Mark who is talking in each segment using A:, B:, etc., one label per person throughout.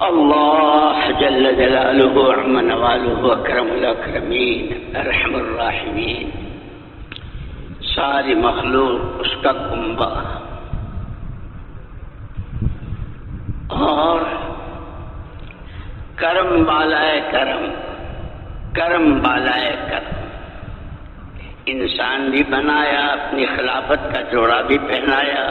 A: اللہ جل جلالہ عم نوالہ اکرم الاکرمین ارحم الراحمین، ساری مخلوق اس کا کنبہ اور کرم بالائے کرم، کرم بالائے کرم، انسان بھی بنایا، اپنی خلافت کا جوڑا بھی پہنایا۔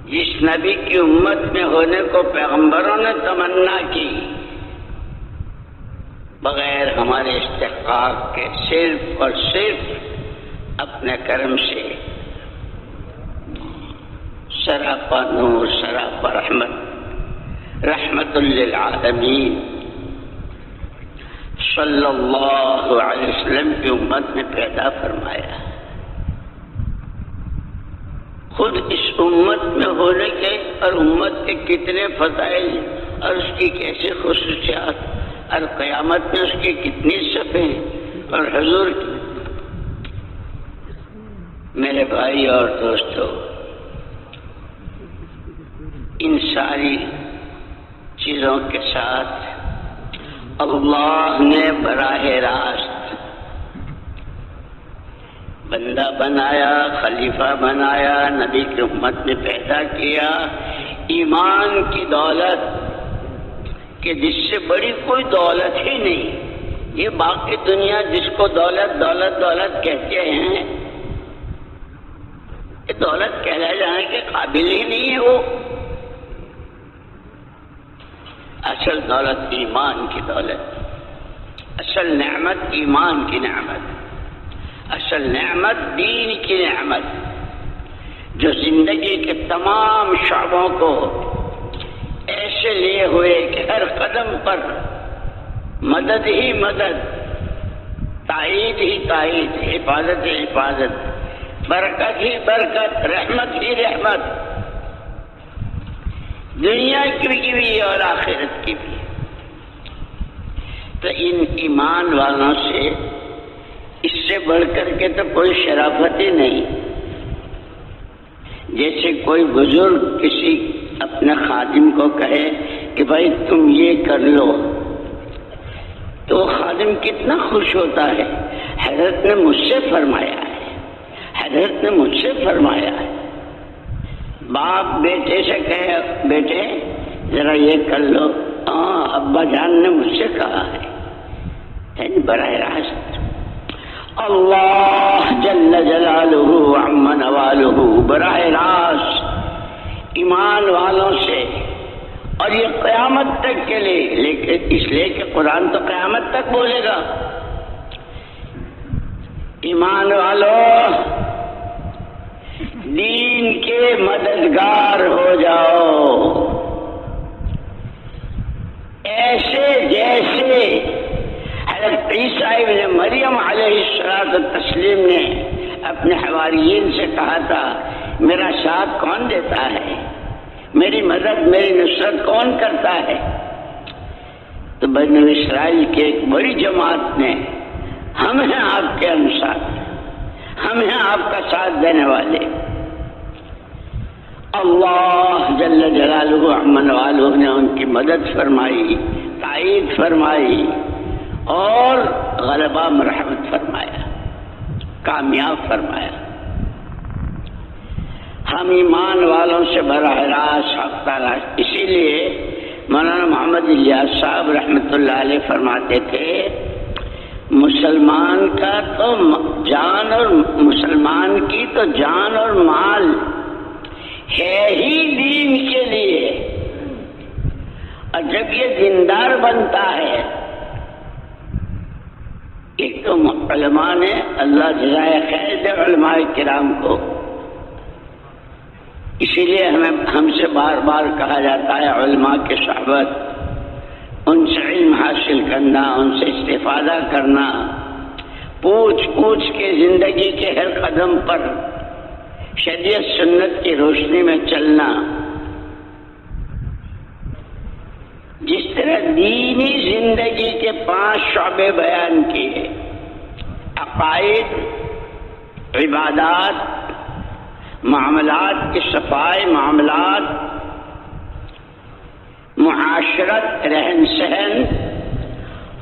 A: جس نبی کی امت میں ہونے کو پیغمبروں نے تمنا کی، بغیر ہمارے استحقاق کے صرف اور صرف اپنے کرم سے سراپا نور، سراپا رحمت، رحمت للعالمین صلی اللہ علیہ وسلم کی امت میں پیدا فرمایا۔ خود اس امت میں ہونے کے اور امت کے کتنے فضائل اور اس کی کیسی خصوصیات اور قیامت میں اس کی کتنی صفیں اور حضور کی۔ میرے بھائی اور دوستو، ان ساری چیزوں کے ساتھ اللہ نے براہ راست بندہ بنایا، خلیفہ بنایا، نبی کی امت میں پیدا کیا، ایمان کی دولت کہ جس سے بڑی کوئی دولت ہی نہیں۔ یہ باقی دنیا جس کو دولت دولت دولت کہتے ہیں، یہ دولت کہلائے جانے کے قابل ہی نہیں ہے۔ وہ اصل دولت ایمان کی دولت، اصل نعمت ایمان کی نعمت، اصل نعمت دین کی نعمت، جو زندگی کے تمام شعبوں کو ایسے لیے ہوئے کہ ہر قدم پر مدد ہی مدد، تائید ہی تائید، حفاظت ہی حفاظت، برکت ہی برکت، رحمت ہی رحمت، دنیا کی بھی اور آخرت کی بھی۔ تو ان ایمان والوں سے اس سے بڑھ کر کے تو کوئی شرافت ہی نہیں۔ جیسے کوئی بزرگ کسی اپنے خادم کو کہے کہ بھائی تم یہ کر لو، تو خادم کتنا خوش ہوتا ہے۔ حضرت نے مجھ سے فرمایا ہے، حضرت نے مجھ سے فرمایا ہے۔ باپ بیٹے سے کہے بیٹے ذرا یہ کر لو، ہاں ابا جان نے مجھ سے کہا ہے، براہ راست اللہ جل جلالہ عم نوالہ براہ راست ایمان والوں سے، اور یہ قیامت تک کے لیے، لیکن اس لیے کہ قرآن تو قیامت تک بولے گا، ایمان والوں دین کے مددگار ہو جاؤ، ایسے جیسے حضرت عیسیٰ ابن مریم علیہ السلام نے اپنے حواریین سے کہا تھا میرا ساتھ کون دیتا ہے، میری مدد میری نصرت کون کرتا ہے؟ تو بنو اسرائیل کی ایک بڑی جماعت نے ہم ہیں آپ کے انصار، ہم ہیں آپ کا ساتھ دینے والے۔ اللہ جل جلالہ عم نوالہ نے ان کی مدد فرمائی، تائید فرمائی اور غلبہ مرحمت فرمایا، کامیاب فرمایا۔ ہم ایمان والوں سے براہ راست حق تعالیٰ، اسی لیے مولانا محمد الیاس صاحب رحمۃ اللہ علیہ فرماتے تھے مسلمان کا تو جان اور مسلمان کی تو جان اور مال ہے ہی دین کے لیے، اور جب یہ دیندار بنتا ہے، ایک تو علماء نے اللہ جزائے خیر دے علماء کرام کو، اسی لیے ہم سے بار بار کہا جاتا ہے علماء کی صحبت، ان سے علم حاصل کرنا، ان سے استفادہ کرنا، پوچھ پوچھ کے زندگی کے ہر قدم پر شریعت سنت کی روشنی میں چلنا۔ جس طرح دینی زندگی کے 5 شعبے بیان کیے، عقائد، عبادات، معاملات کی صفائی، معاملات، معاشرت، رہن سہن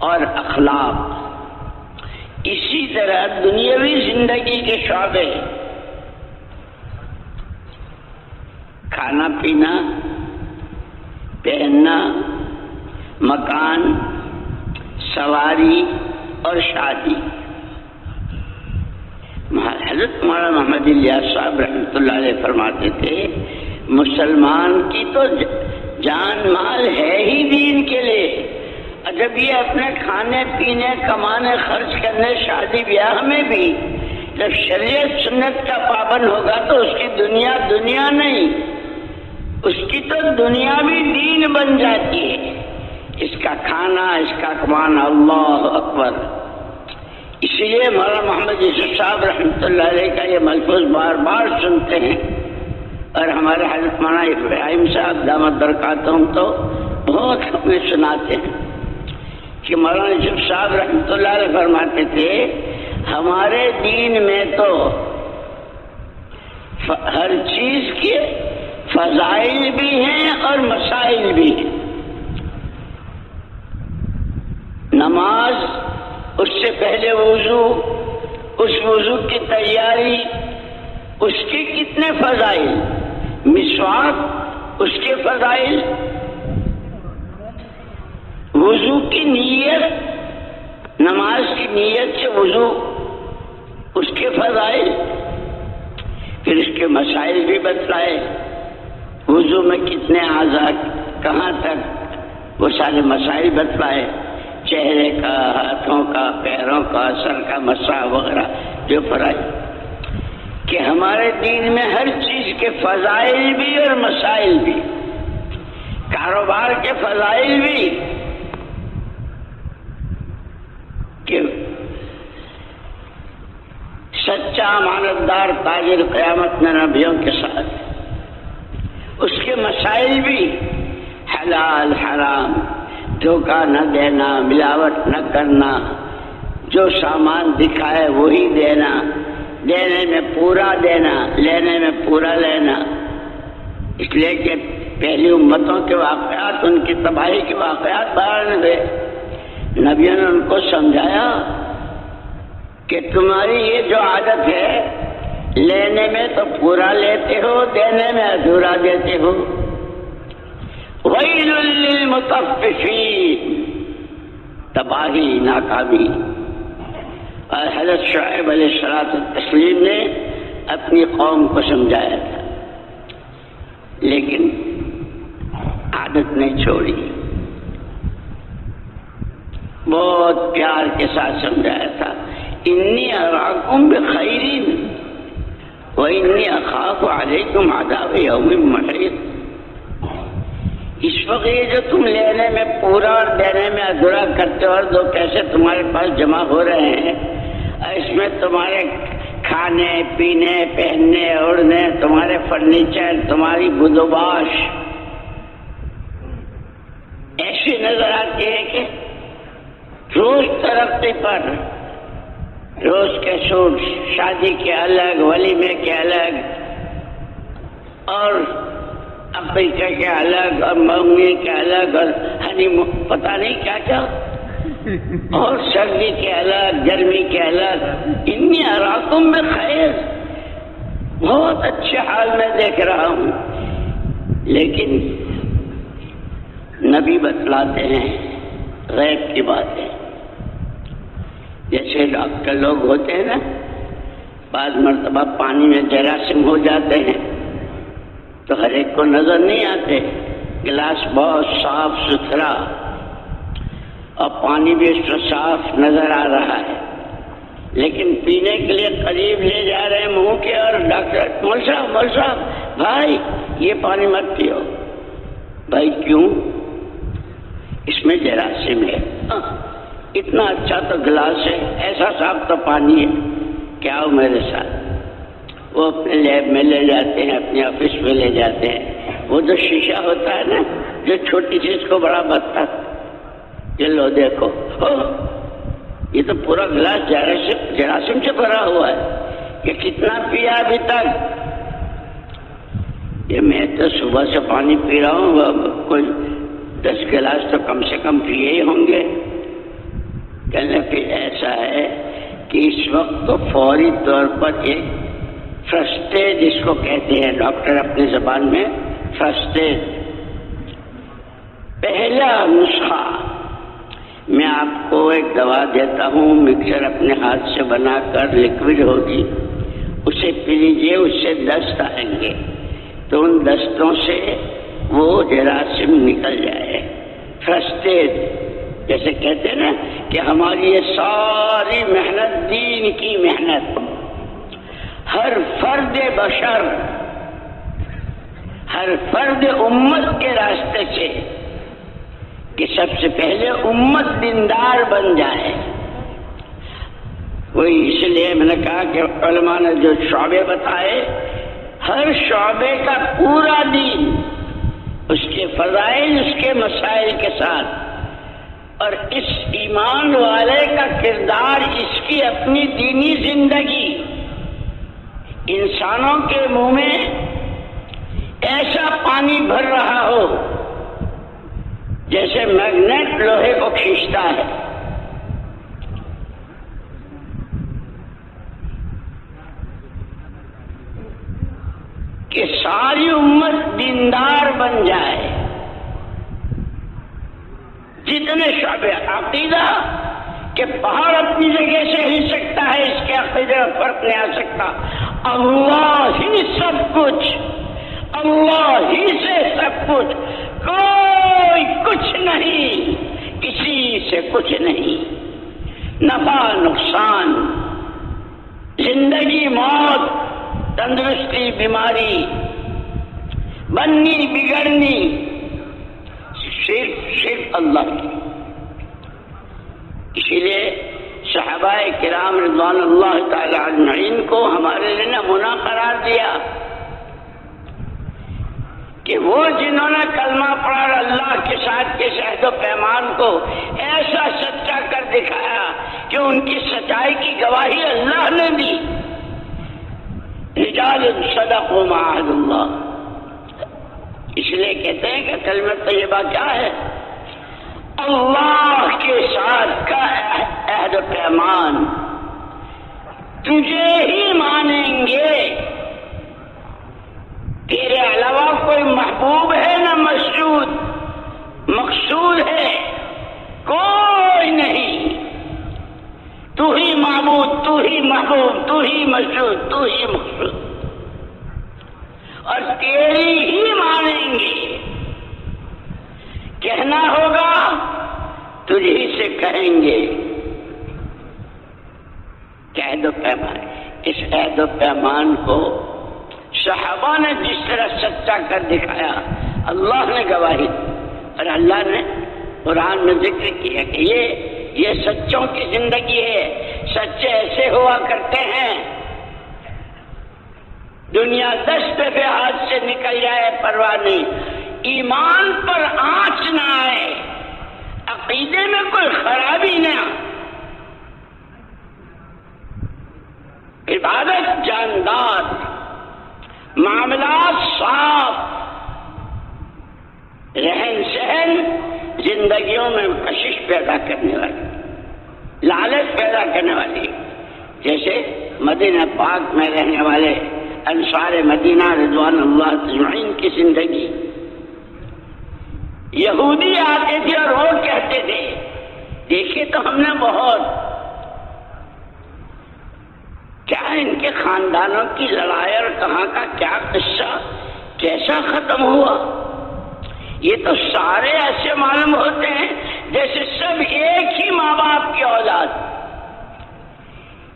A: اور اخلاق، اسی طرح دنیاوی زندگی کے شعبے، کھانا پینا، پہننا، مکان، سواری اور شادی۔ حضرت مولانا محمد الیاس صاحب رحمۃ اللہ علیہ فرماتے تھے مسلمان کی تو جان مال ہے ہی دین کے لیے، اور جب یہ اپنے کھانے پینے، کمانے، خرچ کرنے، شادی بیاہ میں بھی جب شریعت سنت کا پابند ہوگا تو اس کی دنیا دنیا نہیں، اس کی تو دنیا بھی دین بن جاتی ہے۔ اس کا کھانا، اس کا کمانا، اللہ اکبر۔ اس لیے مولانا محمد یوسف صاحب رحمۃ اللہ علیہ کا یہ ملفوظ بار بار سنتے ہیں، اور ہمارے حضرت مولانا ابراہیم صاحب دامت برکاتہم تو بہت ہمیں سناتے ہیں کہ مولانا یوسف صاحب رحمۃ اللہ علیہ فرماتے تھے ہمارے دین میں تو ہر چیز کے فضائل بھی ہیں اور مسائل بھی ہیں۔ نماز، اس سے پہلے وضو، اس وضو کی تیاری، اس کے کتنے فضائل، مسواک، اس کے فضائل، وضو کی نیت، نماز کی نیت سے وضو، اس کے فضائل، پھر اس کے مسائل بھی بتلائے، وضو میں کتنے اعضاء، کہاں تک، وہ سارے مسائل بتلائے، چہرے کا، ہاتھوں کا، پیروں کا، سر کا مسح وغیرہ جو فرائض، کہ ہمارے دین میں ہر چیز کے فضائل بھی اور مسائل بھی، کاروبار کے فضائل بھی، کہ سچا امانتدار تاجر قیامت میں نبیوں کے ساتھ، اس کے مسائل بھی، حلال حرام، دھوکہ نہ دینا، ملاوٹ نہ کرنا، جو سامان دکھائے وہی دینا، دینے میں پورا دینا، لینے میں پورا لینا۔ اس لیے کہ پہلی امتوں کے واقعات، ان کی تباہی کے واقعات بیان ہوئے، نبیوں نے ان کو سمجھایا کہ تمہاری یہ جو عادت ہے لینے میں تو پورا لیتے ہو، دینے میں ادھورا دیتے ہو، ویل للمطففین، تباہی، ناکامی۔ اور حضرت شعیب علیہ الصلوۃ والتسلیم نے اپنی قوم کو سمجھایا تھا، لیکن عادت نہیں چھوڑی، بہت پیار کے ساتھ سمجھایا تھا، انی اراکم بخیر وانی اخاف علیکم عذاب یوم محیط۔ اس وقت یہ جو تم لینے میں پورا اور دینے میں ادھورا کرتے ہو، اور دو پیسے تمہارے پاس جمع ہو رہے ہیں، اور اس میں تمہارے کھانے پینے، پہننے اوڑھنے، تمہارے فرنیچر، تمہاری بدوباش ایسی نظر آتی ہے کہ روز ترقی پر، روز کے سوٹ، شادی کے الگ، ولیمے کے الگ، اور عقیقے کے الگ، اور منگنی کے الگ، اور پتہ نہیں کیا کیا، اور سردی کے الگ، گرمی کے الگ۔ انی اراکم بخیر، بہت اچھے حال میں دیکھ رہا ہوں، لیکن نبی بتلاتے ہیں غیب کی باتیں۔ جیسے ڈاکٹر لوگ ہوتے ہیں نا، بعض مرتبہ پانی میں جراثیم ہو جاتے ہیں تو ہر ایک کو نظر نہیں آتے، گلاس بہت صاف ستھرا اور پانی بھی اس کو صاف نظر آ رہا ہے، لیکن پینے کے لیے قریب لے جا رہے ہیں منہ کے، اور ڈاکٹر مول صاحب بھائی یہ پانی مت پیو۔ بھائی کیوں؟ اس میں جراثیم ہے۔ اتنا اچھا تو گلاس ہے، ایسا صاف تو پانی ہے، کیا ہو میرے ساتھ؟ وہ اپنے لیب میں لے جاتے ہیں، اپنے آفس میں لے جاتے ہیں، وہ جو شیشہ ہوتا ہے نا جو چھوٹی چیز کو بڑا بنتا، یہ لو دیکھو، یہ تو پورا گلاس جراثیم سے بھرا ہوا ہے، کہ کتنا پیا ابھی تک، کہ میں تو صبح سے پانی پی رہا ہوں، اب کوئی 10 گلاس تو کم سے کم پیے ہی ہوں گے۔ کہنے پھر ایسا ہے کہ اس وقت تو فوری طور پر ایک فرسٹ ایڈ جس کو کہتے ہیں ڈاکٹر اپنی زبان میں، فرسٹ ایڈ، پہلا نسخہ، میں آپ کو ایک دوا دیتا ہوں، مکسر اپنے ہاتھ سے بنا کر لکوڈ ہوگی، اسے پی لیجیے، اس سے دست آئیں گے تو ان دستوں سے وہ جراثیم نکل جائے۔ فرسٹ ایڈ جیسے کہتے ہیں نا کہ ہماری یہ ساری محنت دین کی محنت، ہر فرد بشر، ہر فرد امت کے راستے سے کہ سب سے پہلے امت دیندار بن جائے۔ وہی اس لیے میں نے کہا کہ علماء نے جو شعبے بتائے، ہر شعبے کا پورا دین، اس کے فضائل، اس کے مسائل کے ساتھ، اور اس ایمان والے کا کردار، اس کی اپنی دینی زندگی، انسانوں کے منہ میں ایسا پانی بھر رہا ہو جیسے میگنیٹ لوہے کو کھینچتا ہے۔ کہ ساری امت دیندار بن جائے، جتنے شعبے، عقیدہ کہ پہاڑ اپنی جگہ سے ہل سکتا ہے، اس کے عقیدے میں فرق نہیں آ سکتا، اللہ ہی سب کچھ، اللہ ہی سے سب کچھ، کوئی کچھ نہیں، کسی سے کچھ نہیں، نفع نقصان، زندگی موت، تندرستی بیماری، بننی بگڑنی، صرف اللہ کی۔ اسی لیے صحابہ کرام رضوان اللہ تعالی اجمعین کو ہمارے لیے نمونہ قرار دیا کہ وہ جنہوں نے کلمہ پڑھا اور اللہ کے ساتھ کے عہد و پیمان کو ایسا سچا کر دکھایا کہ ان کی سچائی کی گواہی اللہ نے دی۔ رجال صدقوا ما عاهد اللہ، اس لیے کہتے ہیں کہ کلمہ طیبہ کیا ہے؟ اللہ کے ساتھ کا عہد و پیمان، تجھے ہی مانیں گے، تیرے علاوہ کوئی محبوب ہے نہ مسجود، مقصود ہے کوئی نہیں، تو ہی معبود، تو ہی محبوب، تو ہی مسجود، تو ہی مقصود، اور تیری ہی مانیں گے۔ کہنا ہوگا تجھی سے کہیں گے۔ عہد و پیمان، اس عہد و پیمان کو صحابہ نے جس طرح سچا کر دکھایا، اللہ نے گواہی، اور اللہ نے قرآن میں ذکر کیا کہ یہ سچوں کی زندگی ہے، سچے ایسے ہوا کرتے ہیں، دنیا 10 دفعہ ہاتھ سے نکل جائے پرواہ نہیں، ایمان پر آنچ نہ آئے، عقیدے میں کوئی خرابی نہ، عبادت جاندار، معاملات صاف، رہن سہن زندگیوں میں کشش پیدا کرنے والی، لالچ پیدا کرنے والی، جیسے مدینہ پاک میں رہنے والے انصار مدینہ رضوان اللہ اجمعین کی زندگی۔ یہودی آتے تھے اور وہ کہتے تھے، دیکھیے تو ہم نے بہت، کیا ان کے خاندانوں کی لڑائی اور کہاں کا کیا قصہ کیسا ختم ہوا، یہ تو سارے ایسے معلوم ہوتے ہیں جیسے سب ایک ہی ماں باپ کی اولاد۔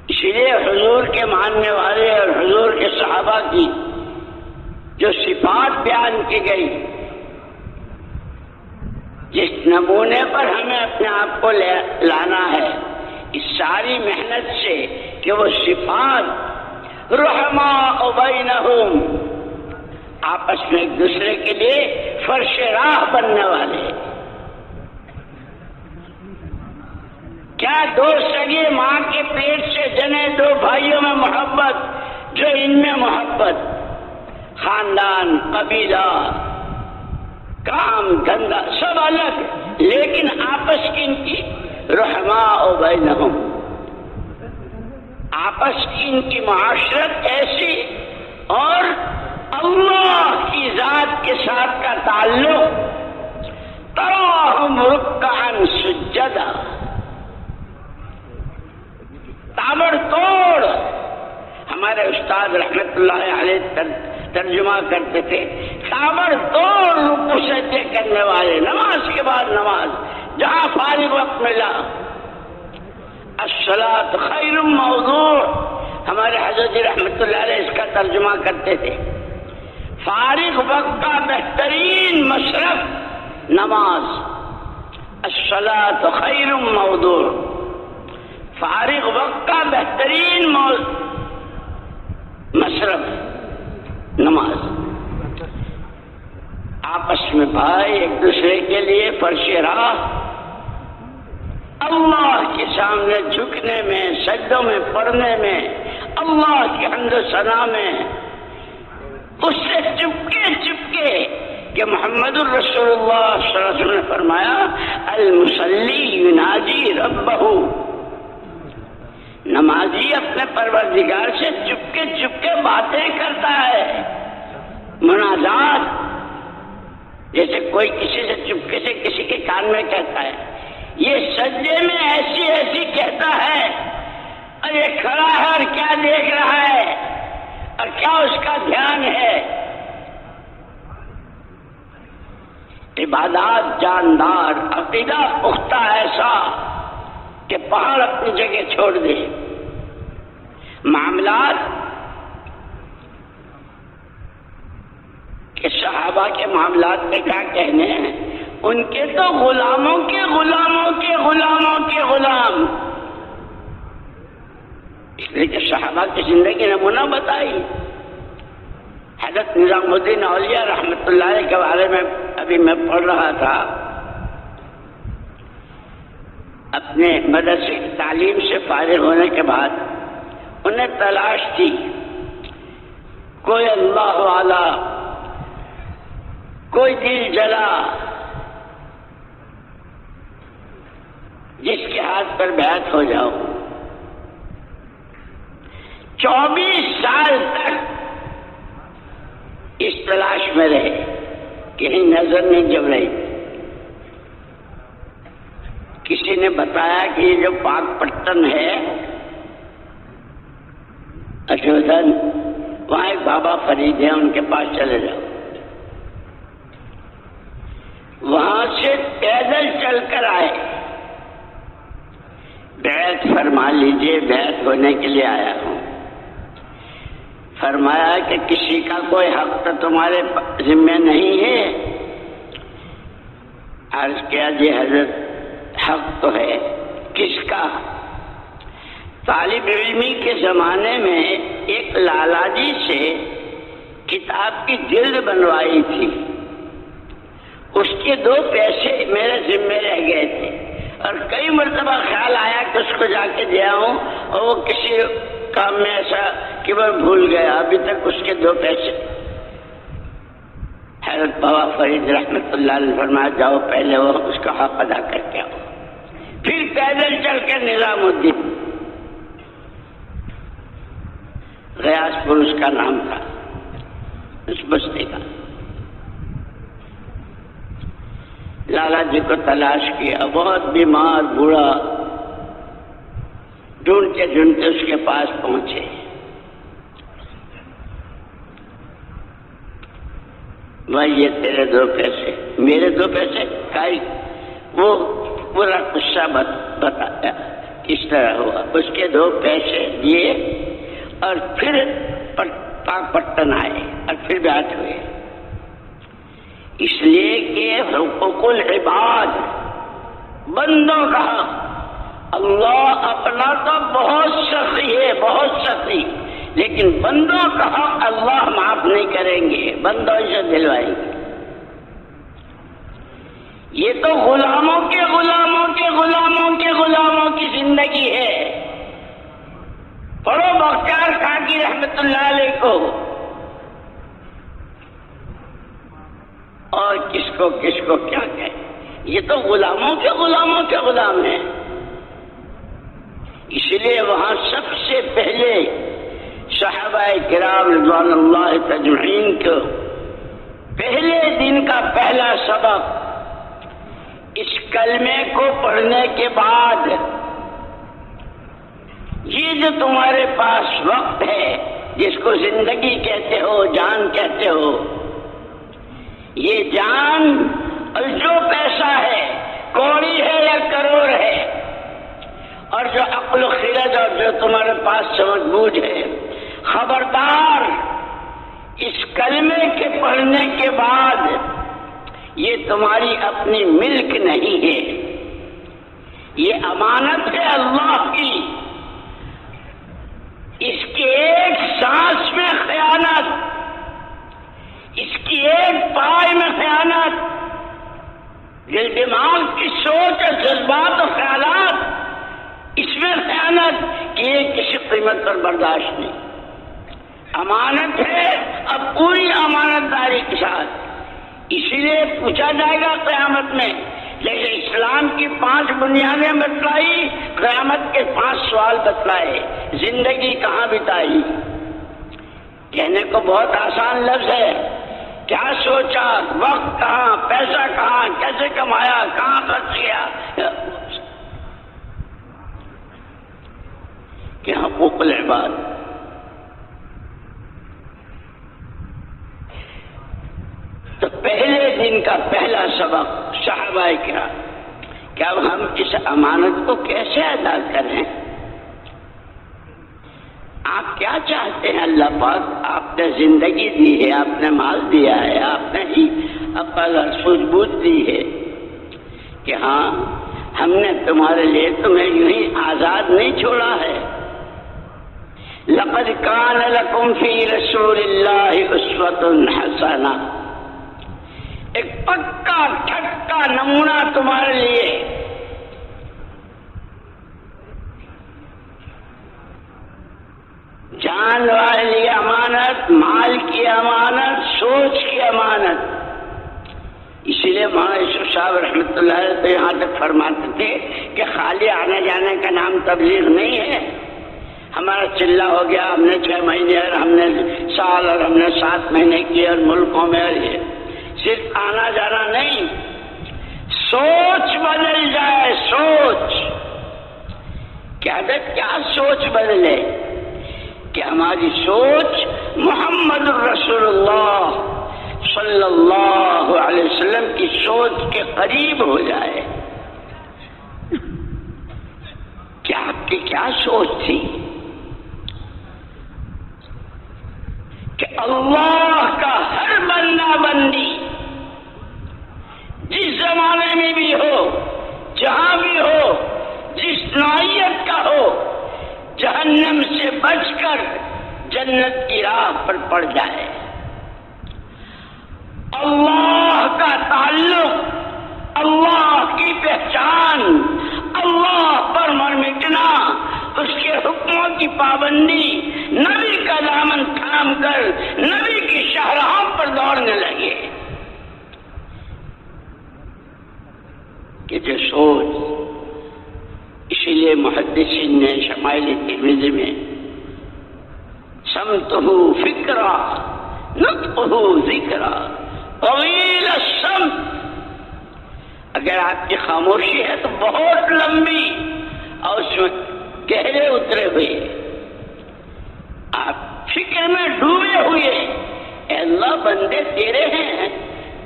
A: اس لیے حضور کے ماننے والے اور حضور کے صحابہ کی جو صفات بیان کی گئی، جس نمونے پر ہمیں اپنے آپ کو لانا ہے اس ساری محنت سے کہ وہ صفات رحماء بینہم، آپس میں ایک دوسرے کے لیے فرش راہ بننے والے، کیا دو سگے ماں کے پیٹ سے جنے دو بھائیوں میں محبت، جو ان میں محبت، خاندان، قبیلہ، کام دھندا سب الگ، لیکن آپس کی ان کی رحماء بینہم، آپس کی ان کی معاشرت ایسی، اور اللہ کی ذات کے ساتھ کا تعلق تراہم رکعا سجدا، تابڑ توڑ۔ ہمارے استاد رحمت اللہ علیہ ترجمہ کرتے تھے، تابڑ توڑ رکوع سجدے کرنے والے، نماز کے بعد نماز، جہاں فارغ وقت ملا۔ الصلاۃ خیر موضوع، ہمارے حضرت رحمت اللہ علیہ اس کا ترجمہ کرتے تھے، فارغ وقت کا بہترین مصرف نماز، الصلاۃ خیر موضوع، فارغ وقت کا بہترین مصرف نماز۔ آپس میں بھائی ایک دوسرے کے لیے فرش راہ، اللہ کے سامنے جھکنے میں، سجدوں میں پڑھنے میں، اللہ کی حمد و ثنا میں، اس سے چپکے چپکے کہ محمد الرسول اللہ صلی اللہ علیہ وسلم نے فرمایا المصلی یناجی ربہ، نمازی اپنے پروردگار سے چپکے چپکے باتیں کرتا ہے، مناجات، جیسے کوئی کسی سے چپکے سے کسی کے کان میں کہتا ہے، یہ سجدے میں ایسی ایسی کہتا ہے، اور یہ کھڑا ہے اور کیا دیکھ رہا ہے اور کیا اس کا دھیان ہے۔ عبادات جاندار، عقیدہ پختہ ایسا کہ پہاڑ اپنی جگہ چھوڑ دے۔ معاملات کہ صحابہ کے معاملات میں کیا کہنے ہیں، ان کے تو غلاموں کے غلاموں کے غلاموں کے غلام، اس لیے کہ صحابہ کی زندگی نمونہ بتائی۔ حضرت نظام الدین اولیاء رحمت اللہ علیہ کے بارے میں ابھی میں پڑھ رہا تھا، اپنے مدرسے کی تعلیم سے فارغ ہونے کے بعد انہیں تلاش تھی کوئی اللہ والا، کوئی دل جلا جس کے ہاتھ پر بیعت ہو جاؤ۔ 24 سال تک اس تلاش میں رہے، کہیں نظر نہیں جم رہی۔ کسی نے بتایا کہ یہ جو پاک پٹن ہے اشودھن، وہاں ایک بابا فرید ہیں، ان کے پاس چلے جاؤ۔ وہاں سے پیدل چل کر آئے، بیعت فرما لیجیے، بیعت ہونے کے لیے آیا ہوں۔ فرمایا کہ کسی کا کوئی حق تو تمہارے ذمہ نہیں ہے۔ عرض کیا جی حضرت حق تو ہے، کس کا؟ طالب علمی کے زمانے میں ایک لالا جی سے کتاب کی جلد بنوائی تھی، اس کے 2 پیسے میرے ذمہ رہ گئے تھے، اور کئی مرتبہ خیال آیا کہ اس کو جا کے دیا ہوں، اور وہ کسی کام میں ایسا کہ میں بھول گیا، ابھی تک اس کے 2 پیسے۔ حضرت بابا فرید رحمت اللہ علیہ فرمایا جاؤ پہلے وہ اس کا حق ادا کر کے آؤ۔ پھر پیدل چل کر نظام الدین، غیاث پور اس کا نام تھا، اس بستی کا، لالا جی کو تلاش کیا، بہت بیمار بوڑھا، ڈھونڈتے ڈھونڈتے اس کے پاس پہنچے۔ بھائی یہ تیرے 2 پیسے، میرے 2 پیسے کائی؟ وہ پورا قصہ بتایا کس طرح ہوا۔ اس کے 2 پیسے دیے اور پھر پاک پٹن آئے اور پھر بیعت ہوئے۔ اس لیے کہ حقوق العباد، بندوں کا حق، اللہ اپنا تو بہت سخی ہے، بہت سخی، لیکن بندوں کا حق اللہ معاف نہیں کریں گے، بندوں سے دلوائیں گے۔ یہ تو غلاموں کے غلاموں کے غلاموں کے غلاموں کی زندگی ہے۔ پڑھو بختیار کاکی رحمت اللہ علیہ کو، کس کو کیا کہے، یہ تو غلاموں کے غلام ہیں۔ اس لیے وہاں سب سے پہلے صحابہ کرام رضوان اللہ تجمعین کو پہلے دن کا پہلا سبق اس کلمے کو پڑھنے کے بعد، یہ جو تمہارے پاس وقت ہے جس کو زندگی کہتے ہو، جان کہتے ہو، یہ جان اور جو پیسہ ہے، کوڑی ہے یا کروڑ ہے، اور جو عقل و خرد اور جو تمہارے پاس سمجھ بوجھ ہے، خبردار اس کلمے کے پڑھنے کے بعد یہ تمہاری اپنی ملک نہیں ہے، یہ امانت ہے اللہ کی۔ اس کی ایک سانس میں خیانت، اس کی ایک پائے میں خیانت، دل دماغ کی سوچ اور جذبات اور خیالات، اس میں خیانت کی کسی قیمت پر برداشت نہیں۔ امانت ہے، اب پوری امانت داری کے ساتھ، اسی لیے پوچھا جائے گا قیامت میں۔ جیسے اسلام کی 5 بنیادیں بتلائی، قیامت کے 5 سوال بتلائے، زندگی کہاں بتائی؟ کہنے کو بہت آسان لفظ ہے، کیا سوچا، وقت کہاں، پیسہ کہاں، کیسے کمایا، کہاں خرچ کیا، کہ حقوق العباد۔ تو پہلے دن کا پہلا سبق صحابہ کرام کہ اب ہم اس امانت کو کیسے ادا کریں؟ آپ کیا چاہتے ہیں اللہ پاک؟ آپ نے زندگی دی ہے، آپ نے مال دیا ہے، آپ نے ہی عقل اور سوجھ بوجھ دی ہے کہ ہاں ہم نے تمہارے لیے تمہیں یوں ہی آزاد نہیں چھوڑا ہے۔ لقد کان لکم فی رسول اللہ اسوۃ حسنہ، ایک پکا ٹھکا نمونہ تمہارے لیے۔ جان والی امانت، مال کی امانت، سوچ کی امانت۔ اسی لیے مولانا یوسف صاحب رحمۃ اللہ علیہ تو یہاں تک فرماتے تھے کہ خالی آنے جانے کا نام تبلیغ نہیں ہے۔ ہمارا چلہ ہو گیا، ہم نے 6 مہینے اور ہم نے سال اور ہم نے 7 مہینے کیے اور ملکوں میں، اور یہ صرف آنا جانا نہیں، سوچ بدل جائے، سوچ کیا سوچ بدلے کہ ہماری سوچ محمد رسول اللہ صلی اللہ علیہ وسلم کی سوچ کے قریب ہو جائے۔ کیا آپ کی کیا سوچ تھی کہ اللہ کا ہر بندہ بندی جس زمانے میں بھی ہو، جہاں بھی ہو، جس نوعیت کا ہو، جہنم سے بچ کر جنت کی راہ پر پڑ جائے۔ اللہ کا تعلق، اللہ کی پہچان، اللہ پر مر مٹنا، اس کے حکموں کی پابندی، نبی کا دامن تھام کر نبی کی شاہراہوں پر دوڑنے لگے۔ کہ جو سوچ، اسی لیے محدثین نے شمائل ترمذی میں سمتہ فکرا نطقہ ذکرا طویل السمت، اگر آپ کی خاموشی ہے تو بہت لمبی اور اس میں گہرے اترے ہوئے، آپ فکر میں ڈوبے ہوئے، اے اللہ بندے تیرے ہیں،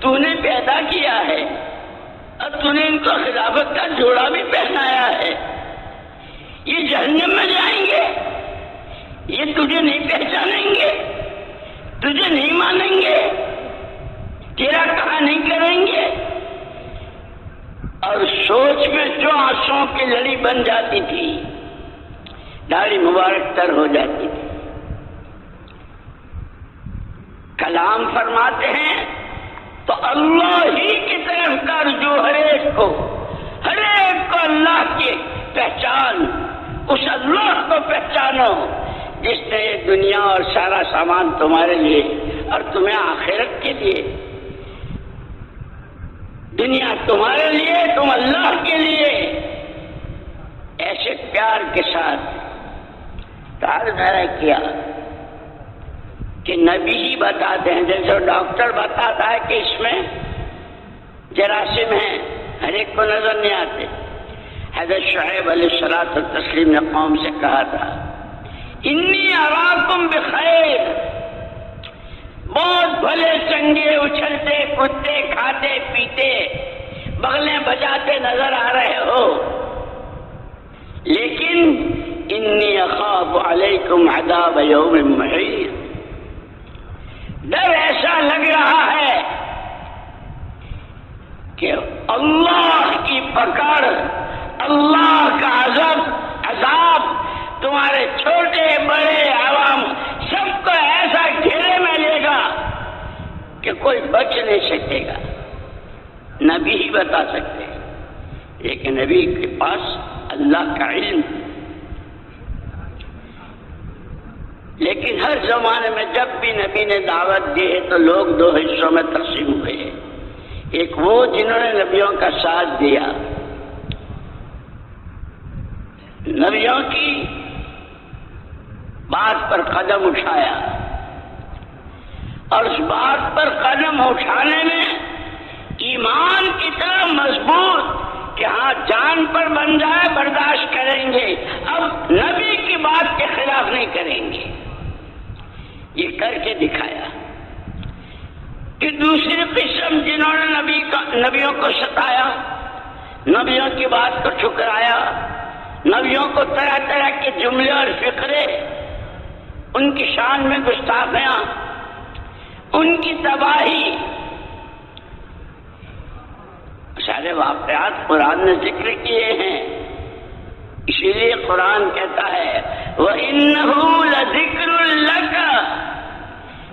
A: تو نے پیدا کیا ہے اور تو نے ان کو خلافت کا جوڑا بھی پہنایا ہے، یہ جہنم میں جائیں گے، یہ تجھے نہیں پہچانیں گے، تجھے نہیں مانیں گے، تیرا کہا نہیں کریں گے۔ اور سوچ میں جو آنسوؤں کی لڑی بن جاتی تھی، داڑھی مبارک تر ہو جاتی تھی۔ کلام فرماتے ہیں تو اللہ ہی کی طرف کا رجوع، ہر ایک کو اللہ کی پہچان، اس اللہ کو پہچانو جس نے یہ دنیا اور سارا سامان تمہارے لیے اور تمہیں آخرت کے لیے دنیا تمہارے لیے، تم اللہ کے لیے، ایسے پیار کے ساتھ تعارف کیا کہ نبی ہی بتاتے ہیں، جیسے ڈاکٹر بتاتا ہے کہ اس میں جراثیم ہیں، ہر ایک کو نظر نہیں آتے۔ حضرت شعیب علیہ الصلوۃ والتسلیم نے قوم سے کہا تھا انی اراکم بخیر، بہت بھلے چنگے، اچھلتے کودتے کھاتے پیتے بغلیں بجاتے نظر آ رہے ہو، لیکن انی اخاف علیکم عذاب یوم محیط، ڈر ایسا لگ رہا ہے کہ اللہ کی پکڑ، اللہ کا عذاب تمہارے چھوٹے بڑے عوام سب کو ایسا گھیرے میں لے گا کہ کوئی بچ نہیں سکے گا۔ نبی ہی بتا سکتے ہیں، لیکن نبی کے پاس اللہ کا علم۔ لیکن ہر زمانے میں جب بھی نبی نے دعوت دی ہے تو لوگ دو حصوں میں تقسیم ہوئے ہیں، ایک وہ جنہوں نے نبیوں کا ساتھ دیا، نبیوں کی بات پر قدم اٹھایا، اور اس بات پر قدم اٹھانے میں ایمان کی طرح مضبوط کہ ہاں جان پر بن جائے برداشت کریں گے، اب نبی کی بات کے خلاف نہیں کریں گے، یہ کر کے دکھایا۔ کہ دوسری قسم جنہوں نے نبیوں کو ستایا، نبیوں کی بات کو ٹھکرایا، نبیوں کو طرح طرح کے جملے اور فقرے، ان کی شان میں گستاخیاں، ان کی تباہی، سارے واقعات قرآن نے ذکر کیے ہیں، اسی لیے قرآن کہتا ہے وَإِنَّهُ لَذِكْرٌ لَكَ۔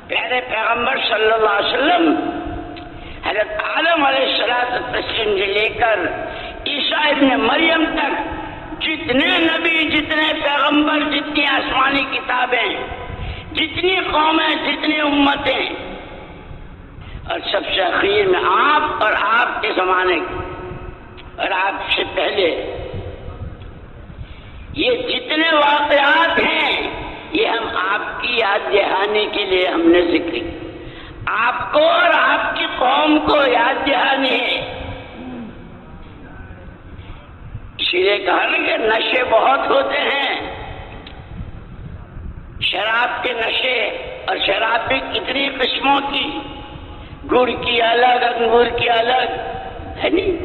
A: پیارے پیغمبر صلی اللہ علیہ وسلم حضرت آدم علیہ السلام سے لے کر عیسیٰ ابن مریم تک جتنے نبی، جتنے پیغمبر، جتنی آسمانی کتابیں، جتنی قومیں، جتنی امتیں، اور سب سے اخیر میں آپ اور آپ کے زمانے اور آپ سے پہلے، یہ جتنے واقعات ہیں یہ ہم آپ کی یاد دہانی کے لیے ہم نے ذکر، آپ کو اور آپ کی قوم کو یاد دہانی ہے۔ اسی لیے کہا نا کہ نشے بہت ہوتے ہیں، شراب کے نشے، اور شراب بھی کتنی قسموں کی، گڑ کی الگ، انگور کی الگ ہے نہیں،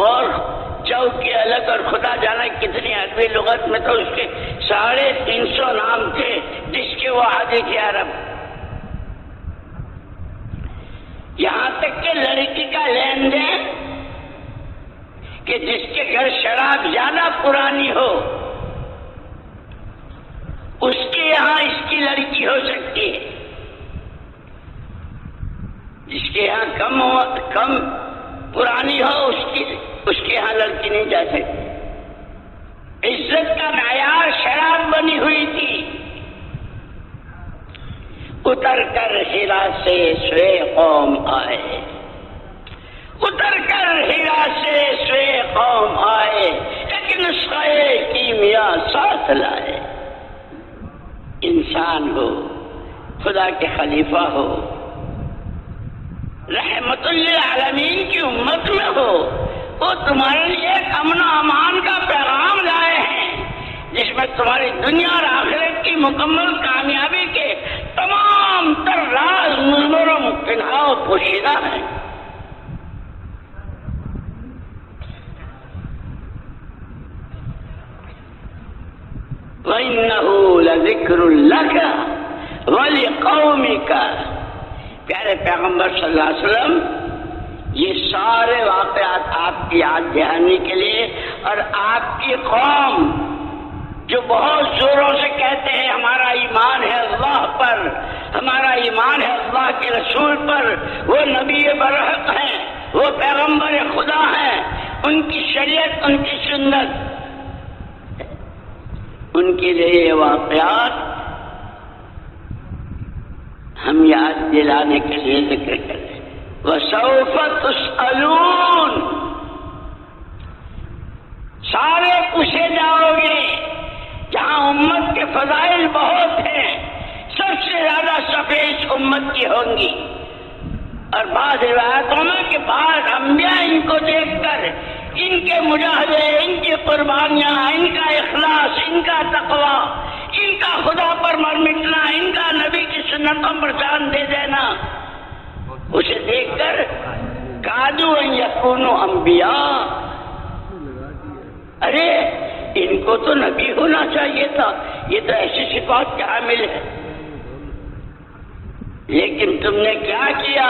A: اور جو کی الگ، اور خدا جانا کتنی عربی لغت میں تو اس کے 350 نام تھے، جس کے وہ حدیث عرب، یہاں تک کہ لڑکی کا لین دین کہ جس کے گھر شراب زیادہ پرانی ہو اس کے یہاں اس کی لڑکی ہو سکتی ہے، جس کے یہاں کم پرانی ہو اس کے یہاں لڑکی نہیں جا سکتی۔ عزت کا معیار شراب بنی ہوئی تھی۔ اتر کر ہیرا سے سوے قوم آئے، اتر کر ہیرا سے سوے قوم آئے، ایک نسخہ کیمیا ساتھ لائے۔ انسان ہو، خدا کے خلیفہ ہو، رحمت للعالمین کی امت میں ہو، وہ تمہارے لیے ایک امن و امان کا پیغام لائے ہیں، جس میں تمہاری دنیا اور آخرت کی مکمل کامیابی کے تمام تر راز مضمر و پنہا و پوشیدہ ہیں۔ وَإِنَّهُ لَذِكْرٌ لَكَ وَلِقَوْمِكَ۔ پیارے پیغمبر صلی اللہ علیہ وسلم یہ سارے واقعات آپ کی یاد دہانی کے لیے، اور آپ کی قوم جو بہت زوروں سے کہتے ہیں ہمارا ایمان ہے اللہ پر، ہمارا ایمان ہے اللہ کے رسول پر، وہ نبی برحق ہیں، وہ پیغمبر خدا ہیں، ان کی شریعت، ان کی سنت، ان کے لیے یہ واقعات ہم یاد دلانے کے لیے ذکر کریں۔ وسوف تسألون، سارے پوچھے جاؤ گے۔ جہاں امت کے فضائل بہت ہیں، سب سے زیادہ صفحہ امت کی ہوں گی۔ اور بعض روایتوں میں کہ بعض انبیاء ان کو دیکھ کر ان کے مجاہدے، ان کی قربانیاں، ان کا اخلاص، ان کا تقویٰ، ان کا خدا پر مر مٹنا، ان کا نبی کی سنتوں پر جان دے دینا، اسے دیکھ کر کادو ان یکونوا انبیاء، ارے ان کو تو نبی ہونا چاہیے تھا، یہ تو ایسی صفات کے حامل ہے، لیکن تم نے کیا کیا؟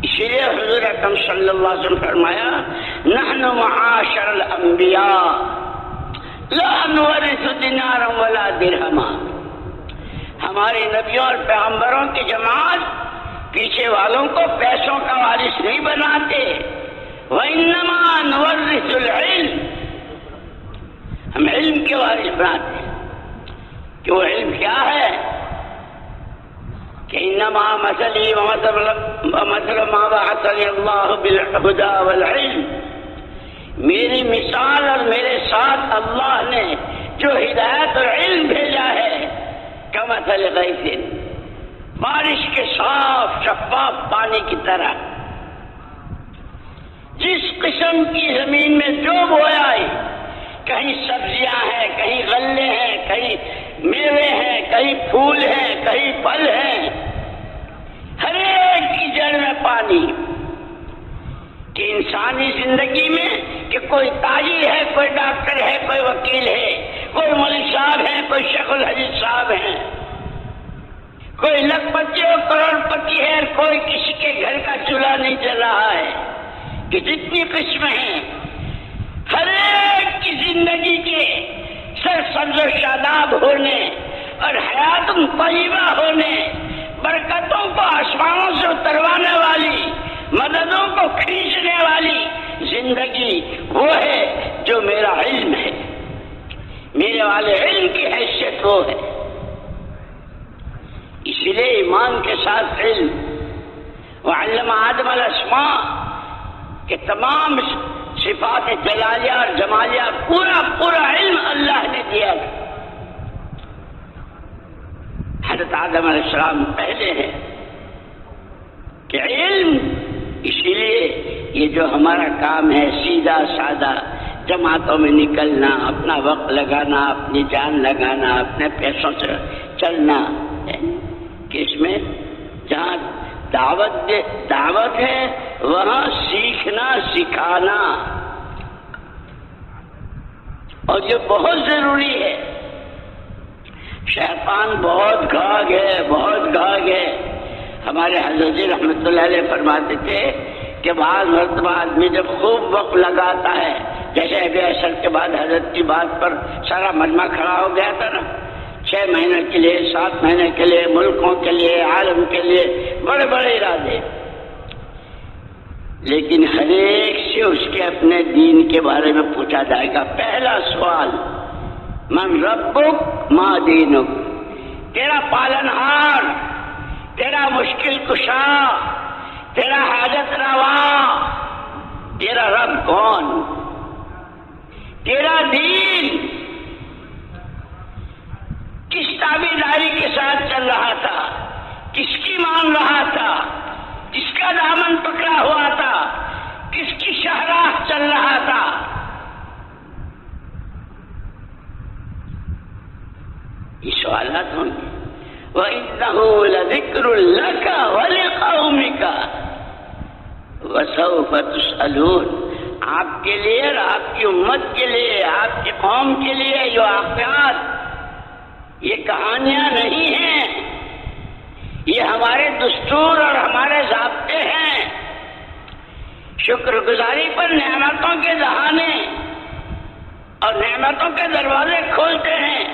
A: اسی لیے حضور اکرم صلی اللہ علیہ وسلم فرمایا نحن معاشر الانبیاء لا نورث دینارا ولا درہما، ہمارے نبیوں اور پیغمبروں کی جماعت پیچھے والوں کو پیسوں کا وارث نہیں بناتے، وانما نورث العلم، ہم علم کے وارث بناتے ہیں۔ کہ وہ علم کیا ہے؟ کہ انما مثلی ومثل ما بعثنی اللہ بالہدی والعلم، میری مثال اور میرے ساتھ اللہ نے جو ہدایت اور علم بھیجا ہے، کمثل غیث، بارش کے صاف شفاف پانی کی طرح، جس قسم کی زمین میں جو بویا ہے، کہیں سبزیاں ہیں، کہیں غلے ہیں، کہیں میوے ہیں، کہیں پھول ہیں، کہیں پھل ہیں، ہر ایک کی جڑ میں پانی۔ کہ انسانی زندگی میں کہ کوئی تاجر ہے، کوئی ڈاکٹر ہے، کوئی وکیل ہے، کوئی مولوی صاحب ہے، کوئی شیخ الحدیث صاحب ہے، کوئی لکھ پتی اور کروڑ پتی ہے، اور کوئی کسی کے گھر کا چولہا نہیں چل رہا ہے، کہ جتنی قسمیں ہیں، ہر ایک کی زندگی کے سر سبز و شاداب ہونے اور حیات طیبہ ہونے، برکتوں کو آسمانوں سے اتروانے والی، مددوں کو کھینچنے والی زندگی وہ ہے جو میرا علم ہے، میرے والے علم کی حیثیت وہ ہے۔ اس لیے ایمان کے ساتھ علم، وعلم آدم الاسماء، کہ تمام صفات جلالیہ اور جمالیہ پورا علم اللہ نے دیا ہے۔ حضرت آدم علیہ السلام پہلے ہیں کہ علم، اسی لیے یہ جو ہمارا کام ہے سیدھا سادہ جماعتوں میں نکلنا، اپنا وقت لگانا، اپنی جان لگانا، اپنے پیسوں سے چلنا، کہ اس میں جہاں دعوت ہے وہاں سیکھنا سکھانا، اور یہ بہت ضروری ہے۔ شیطان بہت گھاگ ہے۔ ہمارے حضرت جی رحمۃ اللہ علیہ فرماتے تھے کہ بعض مرتبہ آدمی جب خوب وقت لگاتا ہے، جیسے ابھی عصر کے بعد حضرت کی بات پر سارا مجمع کھڑا ہو گیا تھا نا، 6 مہینے کے لیے، 7 مہینے کے لیے، ملکوں کے لیے، عالم کے لیے، بڑے بڑے ارادے، لیکن ہر ایک سے اس کے اپنے دین کے بارے میں پوچھا جائے گا۔ پہلا سوال من ربک ما دینک، تیرا پالنہار، تیرا مشکل کشا، تیرا حاجت روا، تیرا رب کون؟ تیرا دین کس تابعداری کے ساتھ چل رہا تھا؟ کس کی مان رہا تھا؟ کس کا دامن پکڑا ہوا تھا؟ کس کی شاہراہ چل رہا تھا؟ یہ سوالات ہوں گے۔ وَإِنَّهُ لَذِكْرٌ لَكَ وَلِقَوْمِكَ وَسَوْفَ تُسْأَلُونَ، آپ کے لیے اور آپ کی امت کے لیے، آپ کی قوم کے لیے یہ واقعات، یہ کہانیاں نہیں ہیں، یہ ہمارے دستور اور ہمارے ضابطے ہیں۔ شکر گزاری پر نعمتوں کے دہانے اور نعمتوں کے دروازے کھولتے ہیں۔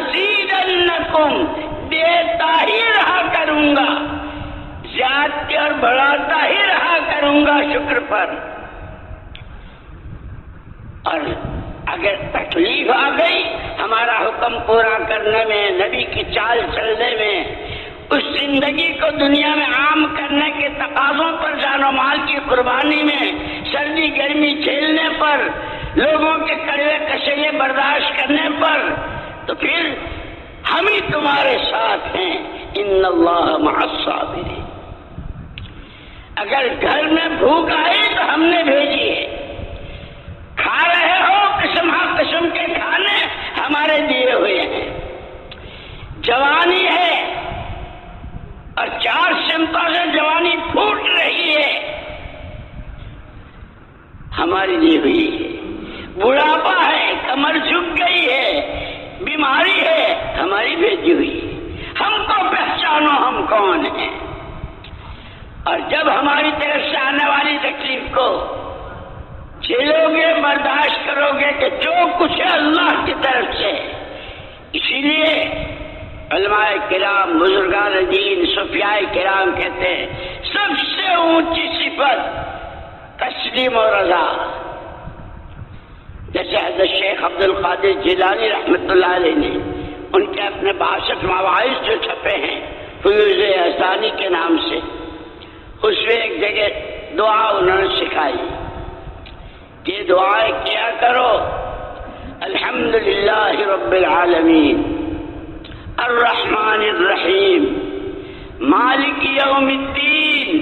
A: لَأَزِيدَنَّكُمْ، دیتا ہی رہا کروں گا، زیادتی اور بڑھاتا ہی رہا کروں گا شکر پر۔ اور اگر تکلیف آ گئی ہمارا حکم پورا کرنے میں، نبی کی چال چلنے میں، اس زندگی کو دنیا میں عام کرنے کے تقاضوں پر، جان و مال کی قربانی میں، سردی گرمی جھیلنے پر، لوگوں کے کڑوے کشیلے برداشت کرنے پر، تو پھر ہم ہی تمہارے ساتھ ہیں۔ ان اللہ مع الصابرین۔ اگر گھر میں بھوک آئی تو ہم نے بھیجی ہے، کھا رہے ہو قسم ہر قسم کے کھانے ہمارے دیے ہوئے ہیں، جوانی ہے اور 4 سمتوں سے جوانی پھوٹ رہی ہے، ہماری دی ہوئی ہے، بڑھاپا ہے، کمر جھک گئی ہے، بیماری ہے، ہماری بھیجی ہوئی ہے، ہم کو پہچانو ہم کون ہیں۔ اور جب ہماری طرف سے آنے والی تکلیف کو جھیلو گے، برداشت کرو گے کہ جو کچھ ہے اللہ کی طرف سے، اسی لیے علماء کرام، بزرگان دین، صوفیاء کرام کہتے ہیں سب سے اونچی صفت تسلیم و رضا۔ جیسے حضرت شیخ عبد القادر جیلانی رحمۃ اللہ علیہ نے ان کے اپنے 62 مواعظ جو چھپے ہیں فیوض احسانی کے نام سے، اس میں ایک جگہ دعا انہوں نے سکھائی کہ دعائیں کیا کرو، الحمدللہ رب العالمین الرحمن الرحیم مالک یوم الدین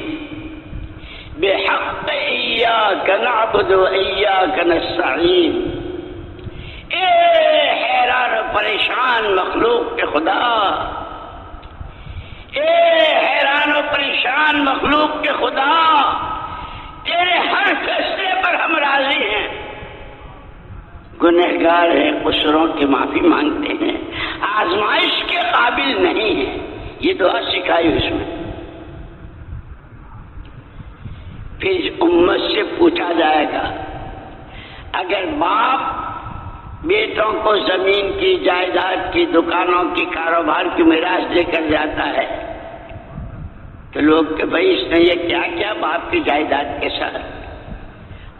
A: بحق ایاک نعبد و ایاک نستعین۔ اے حیران و پریشان مخلوق کے خدا، اے حیران و پریشان مخلوق کے خدا، تیرے ہر فیصلے پر ہم راضی ہیں، گنہگار ہیں، قصوروں کی معافی مانگتے ہیں، آزمائش کے قابل نہیں ہیں۔ یہ دعا سکھائی اس میں۔ پھر امت سے پوچھا جائے گا، اگر باپ بیٹوں کو زمین کی، جائیداد کی، دکانوں کی، کاروبار کی میراث دے کر جاتا ہے تو لوگ کہ بھائی اس نے یہ کیا کیا باپ کی جائیداد کے ساتھ،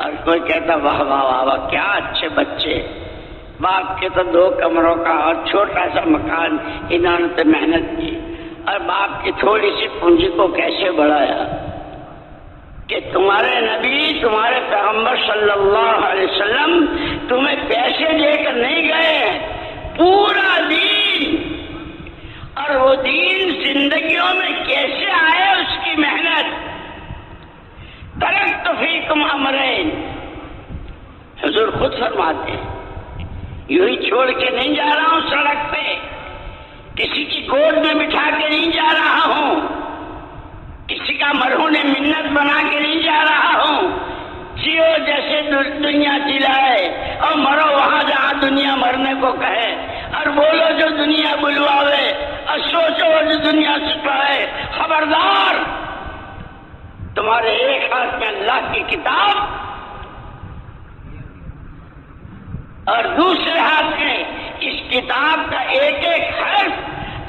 A: اور کوئی کہتا واہ واہ واہ واہ کیا اچھے بچے، باپ کے تو 2 کمروں کا اور چھوٹا سا مکان، انہوں نے تو محنت کی، اور باپ کی تھوڑی سی پونجی کو کیسے بڑھایا۔ کہ تمہارے نبی، تمہارے پیغمبر صلی اللہ علیہ وسلم تمہیں پیسے دے کر نہیں گئے، پورا دین، اور وہ دین زندگیوں میں کیسے آئے اس کی محنت۔ ترکت فیکم امرین، حضور خود فرماتے ہیں یوں ہی چھوڑ کے نہیں جا رہا ہوں سڑک پہ، کسی کی گود میں بٹھا کے نہیں جا رہا ہوں، کسی کا مرہون منت بنا کے نہیں جا رہا ہوں۔ جیو جیسے دنیا جلائے اور مرو وہاں جہاں دنیا مرنے کو کہے، اور بولو جو دنیا بلواوے، اور سوچو جو دنیا سکھائے۔ خبردار، تمہارے ایک ہاتھ میں اللہ کی کتاب اور دوسرے ہاتھ میں اس کتاب کا ایک ایک حرف،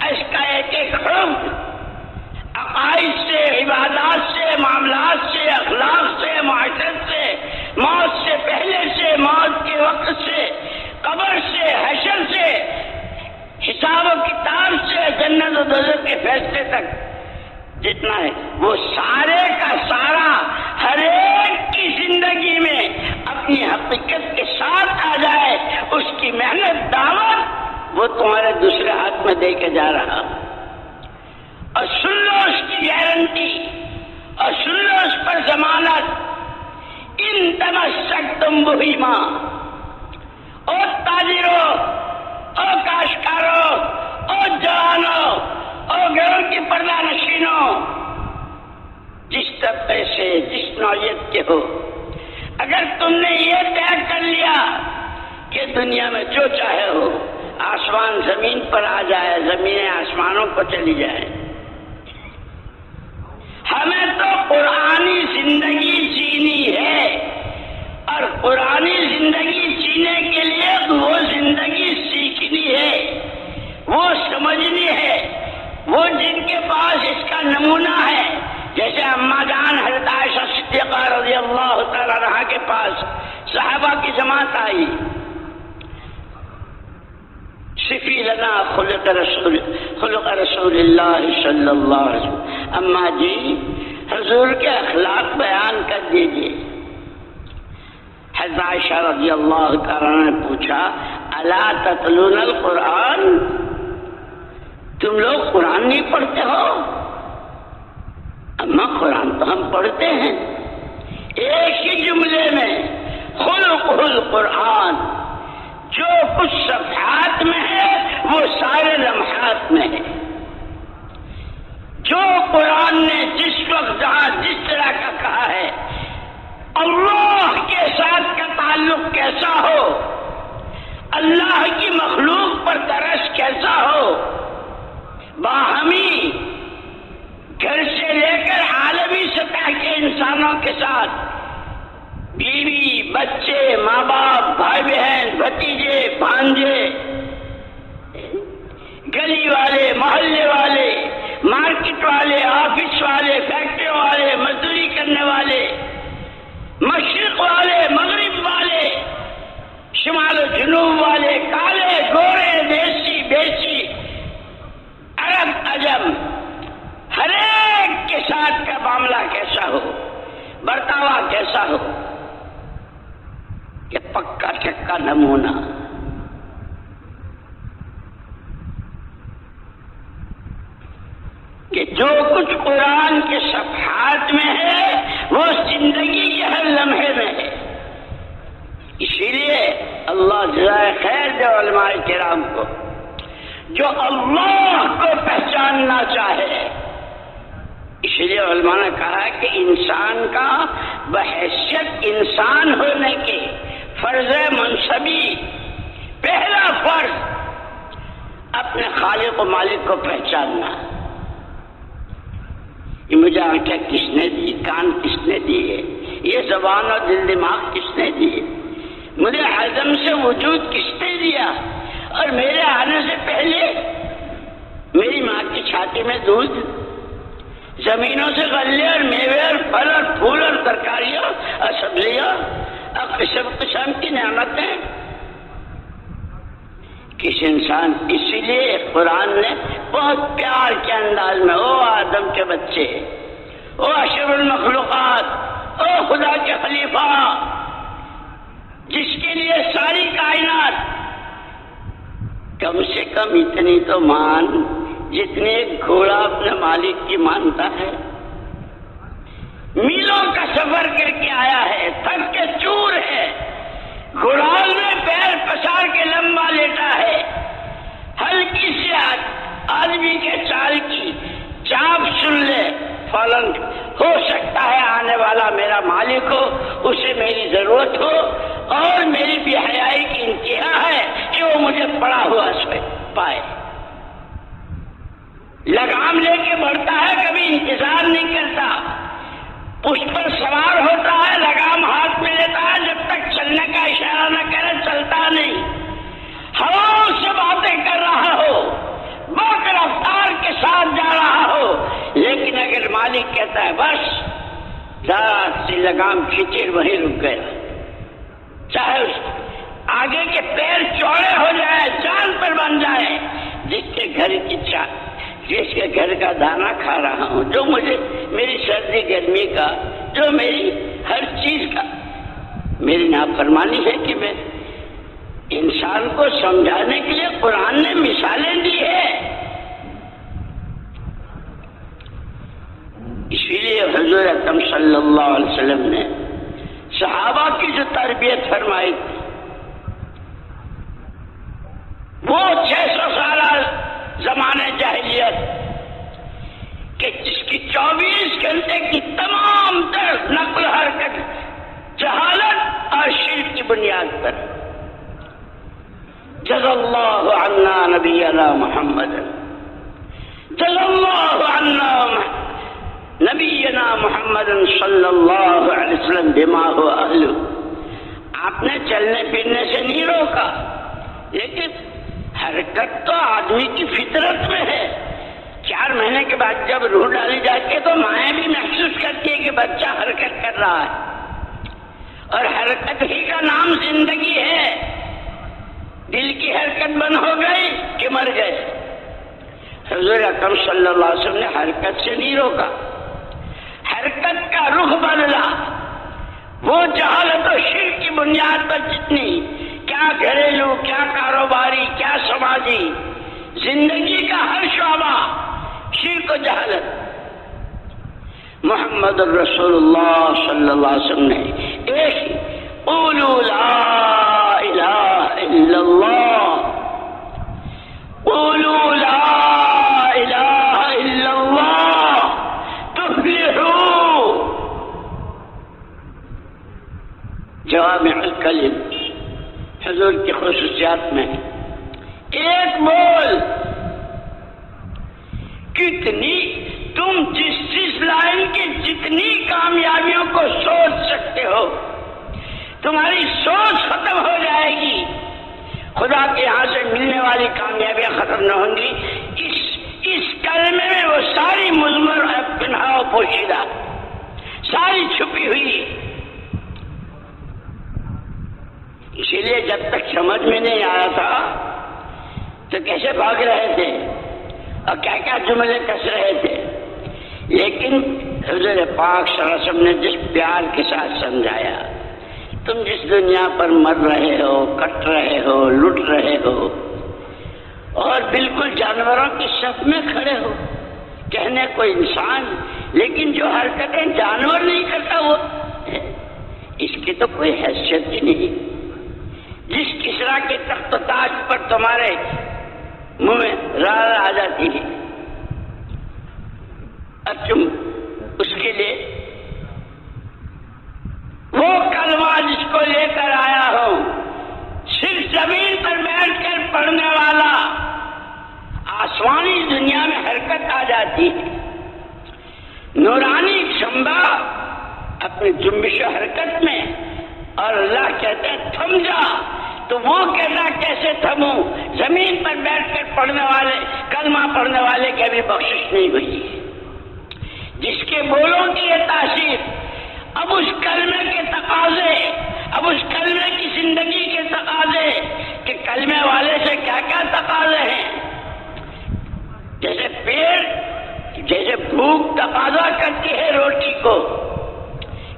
A: اس کا ایک ایک حرف، عقائد سے، عبادات سے، معاملات سے، اخلاق سے، معاشرت سے، موت سے پہلے سے، موت کے وقت سے، قبر سے، حشر سے، حساب و کتاب سے، جنت و دوزخ کے فیصلے تک جتنا ہے، وہ سارے کا سارا ہر ایک کی زندگی میں اپنی حقیقت کے ساتھ آ جائے، اس کی محنت، دعوت وہ تمہارے دوسرے ہاتھ میں دے کے جا رہا، اور سن لو اس کی گارنٹی، اور سن لو اس پر ضمانت، ان تمسکتم بہما، او تاجروں، او کاشتکاروں، او جوانوں، او گھروں کی پردہ نشینوں، جس طبقے سے، جس نوعیت کے ہو، اگر تم نے یہ طے کر لیا کہ دنیا میں جو چاہے ہو، آسمان زمین پر آ جائے، زمینیں آسمانوں کو چلی جائے، ہمیں تو قرآنی زندگی جینی ہے، اور قرآنی زندگی جینے کے لیے وہ زندگی سیکھنی ہے، وہ سمجھنی ہے، وہ جن کے پاس اس کا نمونہ ہے، جیسے اماں جان حضرت عائشہ صدیقہ رضی اللہ تعالی عنہا کے پاس صحابہ کی جماعت آئی، صفی لنا خلق رسول اللہ صلی اللہ علیہ وسلم. اماں جی حضور کے اخلاق بیان کر دیجیے. حضرت عائشہ رضی اللہ تعالیٰ نے پوچھا الا تتلون القرآن، تم لوگ قرآن نہیں پڑھتے ہو؟ اماں قرآن تو ہم پڑھتے ہیں. ایک ہی جملے میں خلقہ القرآن، جو کچھ صفحات میں ہے وہ سارے لمحات میں ہے. جو قرآن نے جس وقت جہاں جس طرح کا کہا ہے، اللہ کے ساتھ کا تعلق کیسا ہو، اللہ کی مخلوق پر ترس کیسا ہو، باہمی گھر سے لے کر عالمی سطح کے انسانوں کے ساتھ، بیوی بچے ماں باپ بھائی بہن بھتیجے بھانجے، گلی والے محلے والے مارکیٹ والے آفس والے فیکٹری والے مزدوری کرنے والے مشرق والے مغرب والے شمال و جنوب والے کالے گورے دیسی بیسی عرب عجم، ہر ایک کے ساتھ کا معاملہ کیسا ہو، برتاوا کیسا ہو، یہ پکا چکا نمونہ. کہ جو کچھ قرآن کے صفحات میں ہے وہ زندگی کے ہر لمحے میں ہے. اسی لیے اللہ جزائے خیر دے علماء کرام کو جو اللہ کو پہچاننا چاہے. اسی لیے علماء نے کہا کہ انسان کا بحیثیت انسان ہونے کے فرض منصبی پہلا فرض اپنے خالق و مالک کو پہچاننا. یہ مجھے آنکھیں کس نے دی، کان کس نے دیے، یہ زبان اور دل دماغ کس نے دیے، مجھے ہضم سے وجود کس نے دیا، اور میرے آنے سے پہلے میری ماں کی چھاتی میں دودھ، زمینوں سے غلے اور میوے اور پھل اور پھول اور ترکاریاں اور سبزیاں اور قسم قسم کی نعمتیں کس انسان. اسی لیے قرآن نے بہت پیار کے انداز میں او آدم کے بچے، او اشرف المخلوقات، او خدا کے خلیفہ، جس کے لیے ساری کائنات، کم سے کم اتنی تو مان جتنے ایک گھوڑا اپنے مالک کی مانتا ہے. میلوں کا سفر کر کے آیا ہے، تھک کے چور ہے، گھڑال میں پیر پسار کے لمبا لیٹا ہے، ہلکی سی آدمی کے چال کی چاپ سن لے فوراً ہو سکتا ہے آنے والا میرا مالک ہو، اسے میری ضرورت ہو، اور میری بے حیائی کی انتہا ہے کہ وہ مجھے پڑا ہوا پائے. لگام لے کے بڑھتا ہے، کبھی انتظار نہیں کرتا، اس پر سوار ہوتا ہے، لگام ہاتھ میں لیتا ہے، جب تک چلنے کا اشارہ نہ کرے چلتا نہیں. ہواؤں سے باتیں کر رہا ہو، بہت رفتار کے ساتھ جا رہا ہو، لیکن اگر مالک کہتا ہے بس ذرا سی لگام کھینچے وہیں رک گیا، چاہے اس آگے کے پیر چوڑے ہو جائے، جان پر بن جائے، جس کے گھر کا دانا کھا رہا ہوں، جو مجھے میری سردی گرمی کا، جو میری ہر چیز کا میری نافرمانی ہے کہ میں انسان کو سمجھانے کے لیے قرآن نے مثالیں دی ہے. اسی لیے حضور اکرم صلی اللہ علیہ وسلم نے صحابہ کی جو تربیت فرمائی وہ 600 سالہ زمانے جاہلیت کہ جس کی 24 گھنٹے کی تمام تر نقل حرکت جہالت اور شرک کی بنیاد پر. جزا اللہ عنا نبینا محمد، جزا اللہ عنا نبینا محمد صلی اللہ علیہ وسلم بما هو اہل. آپ نے چلنے پھرنے سے نہیں روکا، لیکن حرکت تو آدمی کی فطرت میں ہے. 4 مہینے کے بعد جب روح ڈالی جاتی ہے تو مائیں بھی محسوس کرتی ہے کہ بچہ حرکت کر رہا ہے، اور حرکت ہی کا نام زندگی ہے. دل کی حرکت بند ہو گئی کہ مر گئے؟ حضور اکرم صلی اللہ علیہ وسلم نے حرکت سے نہیں روکا، حرکت کا رخ بدلا۔ وہ جہالت و شرک کی بنیاد پر جتنی کیا گھریلو، کیا کاروباری، کیا سماجی، زندگی کا ہر شعبہ شرک و جہالت، محمد الرسول اللہ صلی اللہ علیہ وسلم نے ایک قولوا لا الہ الا اللہ، قولوا لا الہ الا اللہ تفلحوا، جوامع الکلم حضور کی خصوصیات میں ایک بول کتنی، تم جس لائن کی جتنی کامیابیوں کو سوچ سکتے ہو تمہاری سوچ ختم ہو جائے گی، خدا کے یہاں سے ملنے والی کامیابیاں ختم نہ ہوں گی اس کلمے میں، وہ ساری مضمر پنہا و پوشیدہ، ساری چھپی ہوئی۔ اسی لیے جب تک سمجھ میں نہیں آیا تھا تو کیسے بھاگ رہے تھے اور کیا کیا جملے کس رہے تھے، لیکن حضور پاک صلی اللہ علیہ وسلم نے جس پیار کے ساتھ سمجھایا، تم جس دنیا پر مر رہے ہو، کٹ رہے ہو، لٹ رہے ہو اور بالکل جانوروں کی صف میں کھڑے ہو، کہنے کو انسان لیکن جو حرکتیں جانور نہیں کرتا وہ اس کی تو کوئی حیثیت ہی نہیں۔ جس کسرا کے تخت و تاج پر تمہارے منہ میں رار آ جاتی ہے اور تم اس کے لیے وہ کلمہ جس کو لے کر آیا ہوں، صرف زمین پر بیٹھ کر پڑھنے والا آسمانی دنیا میں حرکت آ جاتی ہے۔ نورانی شمبا اپنی جنبش و حرکت میں، اور اللہ کہتے ہیں تھم جا، تو وہ کہتا کیسے تھموں؟ زمین پر بیٹھ کر پڑھنے والے، کلمہ پڑھنے والے کی ابھی بخشش نہیں ہوئی، جس کے بولوں کی یہ تاثیر، اب اس کلمے کے تقاضے، اب اس کلمے کی زندگی کے تقاضے کہ کلمے والے سے کیا کیا تقاضے ہیں۔ جیسے پیڑ، جیسے بھوک تقاضا کرتی ہے روٹی کو،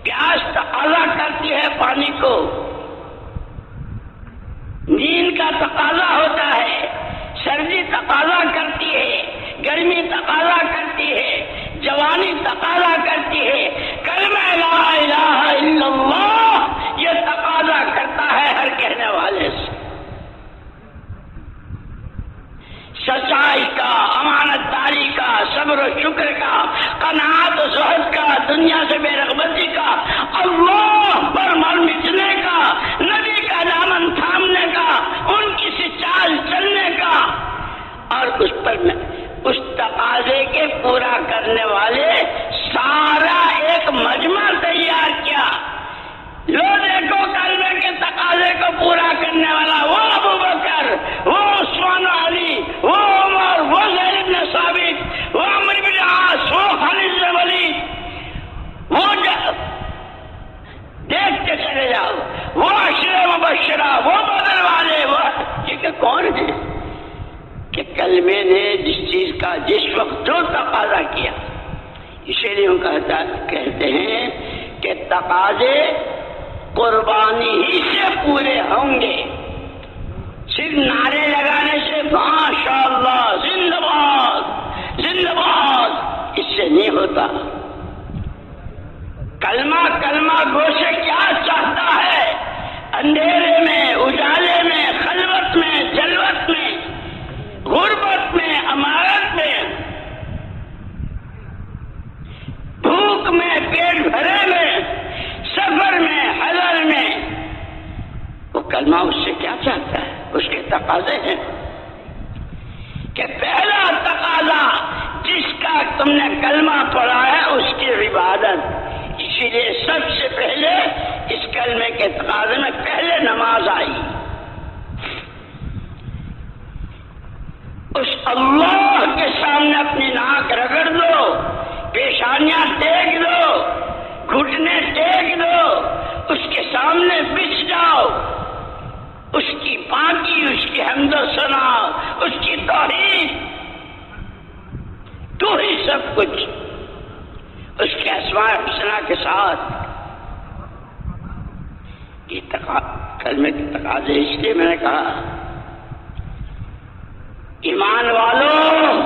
A: پیاس تقاضا کرتی ہے پانی کو، نیند کا تقاضا ہوتا ہے، سردی تقاضا کرتی ہے، گرمی تقاضا کرتی ہے، جوانی تقاضا کرتی ہے، کلمہ لا الہ الا اللہ یہ تقاضا کرتا ہے ہر کہنے والے سے، سچائی کا، امانت داری کا، صبر و شکر کا، قناعت و زہد کا، دنیا سے بے رغبتی کا، اللہ پر مر مٹنے کا، نبی کا دامن تھامنے کا، ان کی سی چال چلنے کا، اور اس پر اس تقاضے کے پورا کرنے والے سارا ایک مجمع تیار کیا۔ لو دیکھو کلمے کے تقاضے کو پورا کرنے والا وہ ابو بکر، وہ عثمان علی، وہ عمر، وہ زید بن ثابت، وہ عمرو بن عاص، وہ خالد بن ولید، وہ دیکھتے چلے جاؤ، وہ عشرہ مبشرہ، وہ بدر والے، وہ یہ کون ہے کہ کلمے نے جس چیز کا جس وقت جو تقاضا کیا، اسی لیے ہم کہتے ہیں کہ تقاضے قربانی ہی سے پورے ہوں گے، صرف نعرے لگانے سے ماشاءاللہ زندہ باد زندہ باد اس سے نہیں ہوتا۔ کلمہ گو سے کیا چاہتا ہے؟ اندھیرے میں، اجالے میں، خلوت میں، جلوت میں، غربت میں، امارت میں، بھوک میں، پیٹ بھرے میں، سفر میں، حضر میں، وہ کلمہ اس سے کیا چاہتا ہے؟ اس کے تقاضے ہیں کہ پہلا تقاضا جس کا تم نے کلمہ پڑھا ہے اس کی عبادت، اسی لیے سب سے پہلے اس کلمے کے تقاضے میں پہلے نماز آئی۔ اس اللہ کے سامنے اپنی ناک رگڑ دو، پیشانیاں ٹیک دو، گھٹنے ٹیک دو، اس کے سامنے بچھ جاؤ، اس کی پاکی، اس کی حمد و ثنا، اس کی توحید، تو ہی سب کچھ، اس کے اسماء حسنہ کے ساتھ۔ یہ کلمے کے تقاضے اس لیے میں نے کہا، ایمان والوں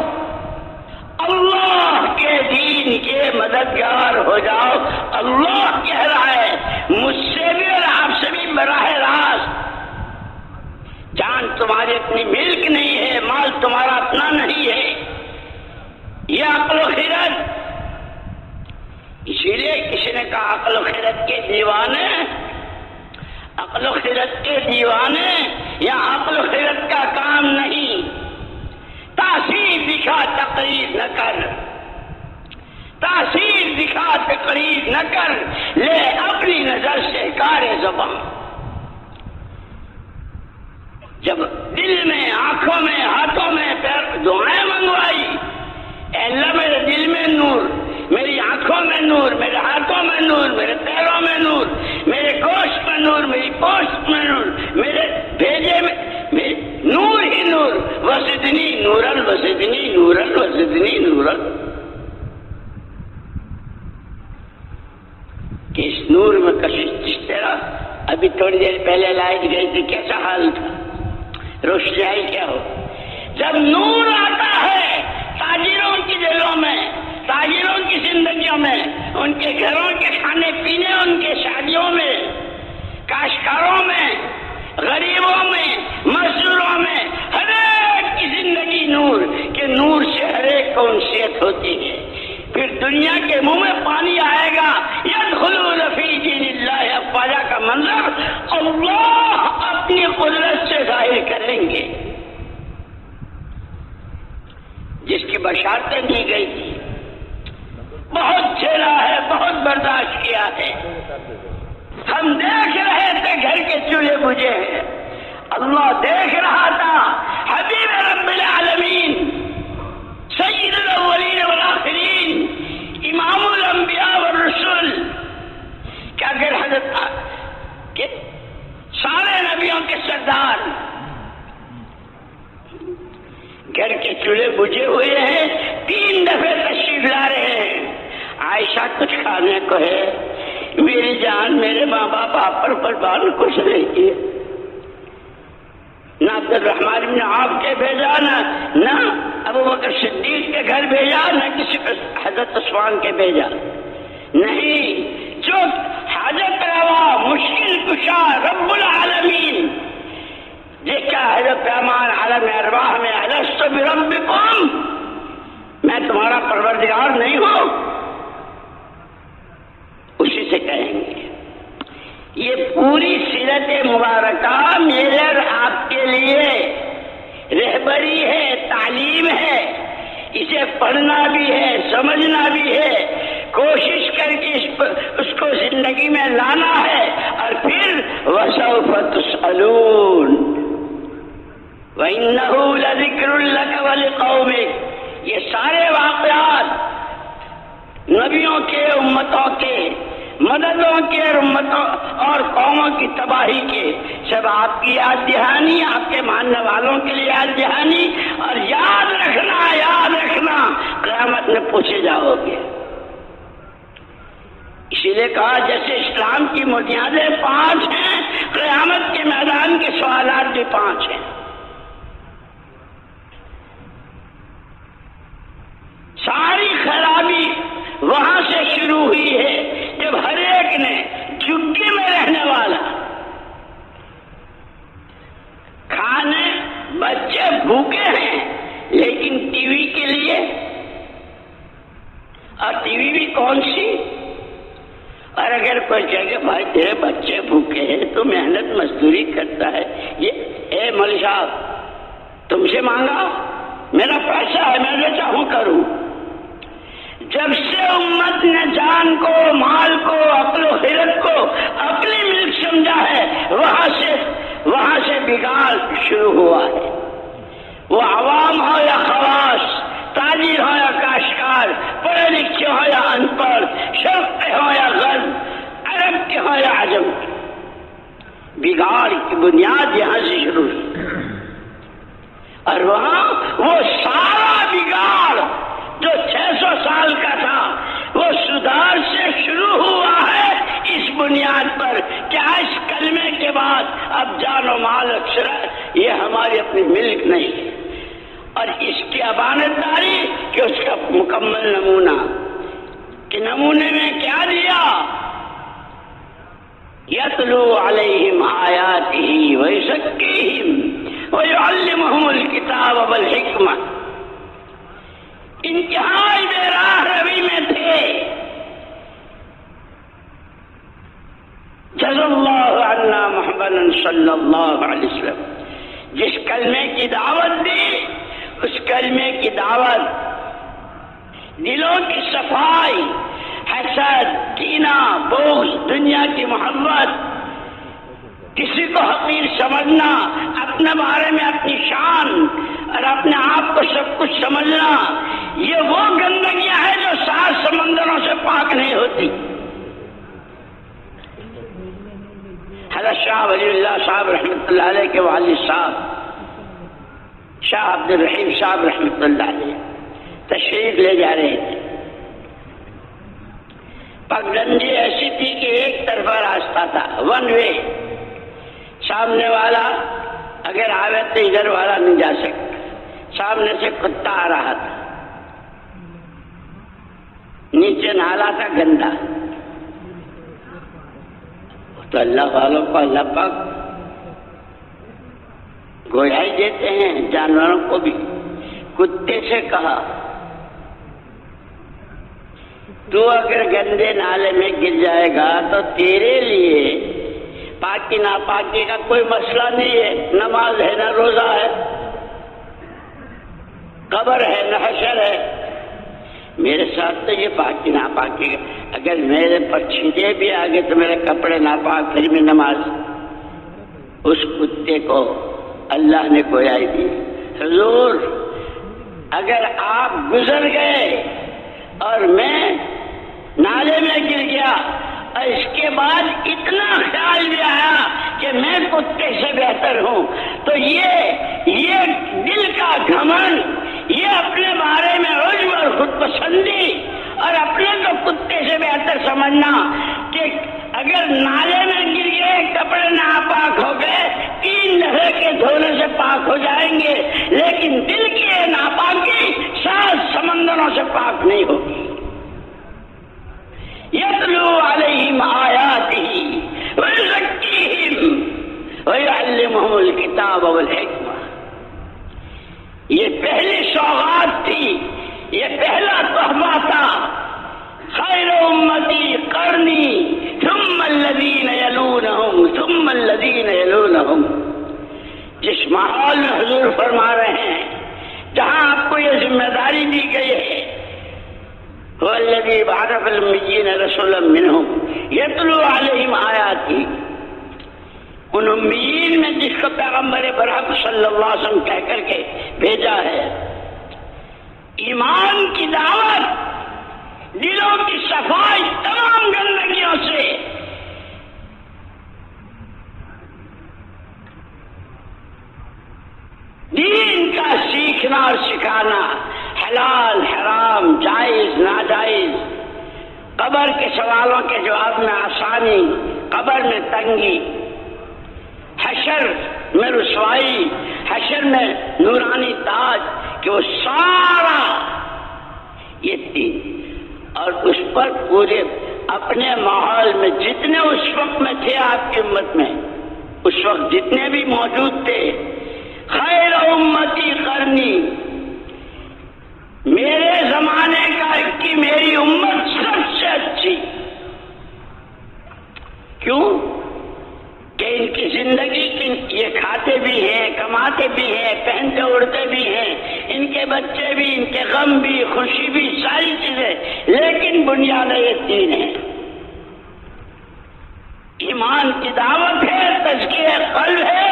A: اللہ کے دین کے مددگار ہو جاؤ۔ اللہ کہہ رہا ہے مجھ سے بھی اور آپ سے بھی براہ راست، جان تمہاری اپنی ملک نہیں ہے، مال تمہارا اپنا نہیں ہے، یہ عقل و خرد۔ اسی لیے کسی نے کہا عقل و خرد کے دیوانے، عقل و خرد کے دیوانے، یا عقل و خرد کا کام نہیں، تاثیر دکھا تقریر نہ کر، تاثیر دکھا تقریر نہ کر، لے اپنی نظر سے کار زبان۔ جب دل میں، آنکھوں میں، ہاتھوں میں دعائیں منگوائی، اے اللہ میرے دل میں نور، میری آنکھوں میں نور، میرے ہاتھوں میں نور، میرے پیروں میں نور، میرے گوشت میں نور، میری پوست میں نور، میرے بھیجے میں نور ہی نور، وزدنی نورن وزدنی نورن وزدنی نورن۔ کہ اس نور میں کشش جس طرح ابھی تھوڑی دیر پہلے لائٹ گئی تھی، کیسا حال تھا، روشنائی کیا ہو۔ جب نور آتا ہے تاجروں کی دلوں میں، تاجروں کی زندگیوں میں، ان کے گھروں کے کھانے پینے، ان کے شادیوں میں، کاشتکاروں میں، غریبوں میں، مزدوروں میں، ہر ایک کی زندگی نور، کہ نور سے ہر ایک کو انسیت ہوتی ہے۔ پھر دنیا کے منہ میں پانی آئے گا، یدخلون فی دین اللہ افواجا کا منظر اللہ اپنی قدرت سے ظاہر کریں گے، جس کی بشارتیں دی گئی تھی، بہت جھیلا ہے، بہت برداشت کیا ہے۔ ہم دیکھ رہے تھے گھر کے چولہے بجھے ہیں، اللہ دیکھ رہا تھا۔ حبیب رب العالمین، سید الاولین والآخرین، امام الانبیاء والرسل، کہ اگر حضرت سارے نبیوں کے سردار گھر کے چولہے بجھے ہوئے ہیں، 3 دفعے تشریف لا رہے ہیں۔ عائشہ کچھ کھانے کو ہے، میری جان میرے ماں باپ آپ پر قربان کچھ نہیں کیے، نہ عبد الرحمن بن عوف کے بھیجا، نہ ابو بکر صدیق کے گھر بھیجا، نہ کسی حضرت عثمان کے بھیجا، نہیں، جو حاجت روا مشکل کشا رب العالمین، جس کا حضرت پیمان عالم ارواح میں الست بربکم، میں تمہارا پروردگار نہیں ہوں، اسی سے کہیں گے۔ یہ پوری سیرت مبارکہ میرے اور آپ کے لیے رہبری ہے، تعلیم ہے، اسے پڑھنا بھی ہے، سمجھنا بھی ہے، کوشش کر کے اس کو زندگی میں لانا ہے، اور پھر وَسَوْفَ تُسْأَلُونَ وَإِنَّهُ لَذِكْرٌ لَكَ وَلِقَوْمِكَ۔ یہ سارے واقعات نبیوں کے، امتوں کے، مددوں کے اور امتوں اور قوموں کی تباہی کے، سب آپ کی یاد دہانی، آپ کے ماننے والوں کے لیے یاد دہانی، اور یاد رکھنا قیامت میں پوچھے جاؤ گے۔ اسی لیے کہا جیسے اسلام کی بنیادیں 5 ہیں، قیامت کے میدان کے سوالات بھی 5 ہیں۔ ساری خرابی وہاں سے شروع ہوئی ہے جب ہر ایک نے جھگی میں رہنے والا، کھانے، بچے بھوکے ہیں لیکن ٹی وی کے لیے، اور ٹی وی بھی کون سی؟ اور اگر کوئی جگہ بھائی تیرے بچے بھوکے ہیں تو محنت مزدوری کرتا ہے، یہ اے مولوی صاحب تم سے مانگا، میرا پیسہ ہے، میں جو چاہوں کروں۔ جب سے امت نے جان کو، مال کو، عقل و خرد کو اپنی ملک سمجھا ہے، وہاں سے بگاڑ شروع ہوا ہے۔ وہ عوام ہو یا خواص، تاجر ہو یا کاشتکار، پڑھے لکھے ہو یا ان پڑھ، شرق کے ہو یا غرب، عرب کے ہو یا عجم، بگاڑ کی بنیاد یہاں سے شروع ہوئی، اور وہاں وہ سارا بگاڑ جو 600 سال کا تھا وہ سدھار سے شروع ہوا ہے اس بنیاد پر کہ اس کلمے کے بعد اب جان و مال اکثر یہ ہماری اپنی ملک نہیں ہے، اور اس کی امانت داری کہ اس کا مکمل نمونہ، کہ نمونے میں کیا دیا؟ یتلو علیہم آیاتہ ویزکیہم ویعلمہم الکتاب والحکمہ، انتہائی بے راہ روی میں تھے۔ جزا اللہ عنا محمد صلی اللہ علیہ وسلم، جس کلمے کی دعوت دی اس کلمے کی دعوت دلوں کی صفائی، حسد، کینہ، بغض، دنیا کی محبت، کسی کو حقیر سمجھنا، اپنے بارے میں اپنی شان اور اپنے آپ کو سب کچھ سمجھنا، یہ وہ گندگیاں ہیں جو 7 سمندروں سے پاک نہیں ہوتی۔ حضرت شاہ ولی اللہ صاحب رحمۃ اللہ علیہ کے والد صاحب شاہ عبد الرحیم صاحب رحمۃ اللہ علیہ تشریف لے جا رہے تھے۔ پگڈنڈی ایسی تھی کہ ایک طرفہ راستہ تھا، ون وے، سامنے والا اگر آوے تو ادھر والا نہیں جا سکتا، سامنے سے کتا آ رہا تھا، نیچے نالا تھا گندا، تو اللہ والوں کو اللہ پاک گویائی دیتے ہیں جانوروں کو بھی۔ کتے سے کہا تو اگر گندے نالے میں گر جائے گا تو تیرے لیے پاکی ناپاکی کا کوئی مسئلہ نہیں ہے، نماز ہے نہ روزہ ہے، قبر ہے نہ حشر ہے، میرے ساتھ تو یہ پاکی ناپاکی کا، اگر میرے پر چھینٹے بھی آگے تو میرے کپڑے ناپاک پھر بھی نماز۔ اس کتے کو اللہ نے گویائی دی، حضور اگر آپ گزر گئے اور میں نالے میں گر گیا اور اس کے بعد اتنا خیال بھی آیا کہ میں کتے سے بہتر ہوں، تو یہ دل کا گھمنڈ، یہ اپنے بارے میں عجب اور خود پسندی اور اپنے کو کتے سے بہتر سمجھنا کہ اگر نالے میں گر گئے کپڑے ناپاک ہو گئے 3 دفعے کے دھونے سے پاک ہو جائیں گے، لیکن دل کی ناپاکی 7 سمندروں سے پاک نہیں ہوگی۔ یتلو علیہم آیاتہ ویزکیہم ویعلمہم الکتاب والحکمہ، یہ پہلی سوغات تھی، یہ پہلا تحفہ تھا۔ خیر امتی قرنی ثم الذین یلونہم ثم الذین یلونہم، جس ماحول میں حضور فرما رہے ہیں، جہاں آپ کو یہ ذمہ داری دی گئی ہے، هو الذی بعث فی الامیین رسولا منہم یتلو علیہم آیاتہ، ان امیین میں جس کو پیغمبر برحق صلی اللہ علیہ وسلم کہہ کر کے بھیجا ہے، ایمان کی دعوت، دلوں کی صفائی تمام گندگیوں سے، دین کا سیکھنا اور سکھانا، حلال حرام جائز ناجائز، قبر کے سوالوں کے جواب میں آسانی، قبر میں تنگی، حشر میں رسوائی، حشر میں نورانی تاج، کہ وہ سارا یہ تین، اور اس پر پورے اپنے ماحول میں جتنے اس وقت میں تھے آپ کی امت میں، اس وقت جتنے بھی موجود تھے، خیر امتی قرنی، میرے زمانے کی میری امت سب سے اچھی، کیوں کہ ان کی زندگی یہ کھاتے بھی ہیں، کماتے بھی ہیں، پہنتے اڑتے بھی ہیں، ان کے بچے بھی، ان کے غم بھی، خوشی بھی، ساری چیزیں، لیکن بنیاد یہ تین ہے، ایمان کی دعوت ہے، تزکیہ قلب ہے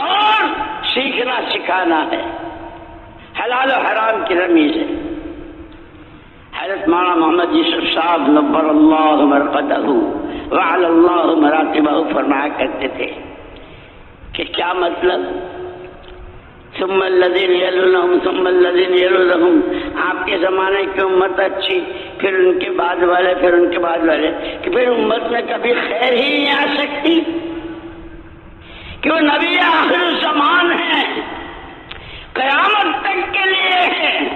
A: اور سیکھنا سکھانا ہے، حلال و حرام کی رمیز ہے۔ حضرت مولانا محمد یوسف صاحب نبر اللہ مرقدہ وعلی اللہ مراتبہ فرمایا کرتے تھے کہ کیا مطلب ثم الذین یلونہم ثم الذین یلونہم، آپ کے زمانے کی امت اچھی، پھر ان کے بعد والے، پھر ان کے بعد والے، کہ پھر امت میں کبھی خیر ہی نہیں آ سکتی کہ وہ نبی آخر الزمان ہیں، قیامت تک کے لیے ہیں،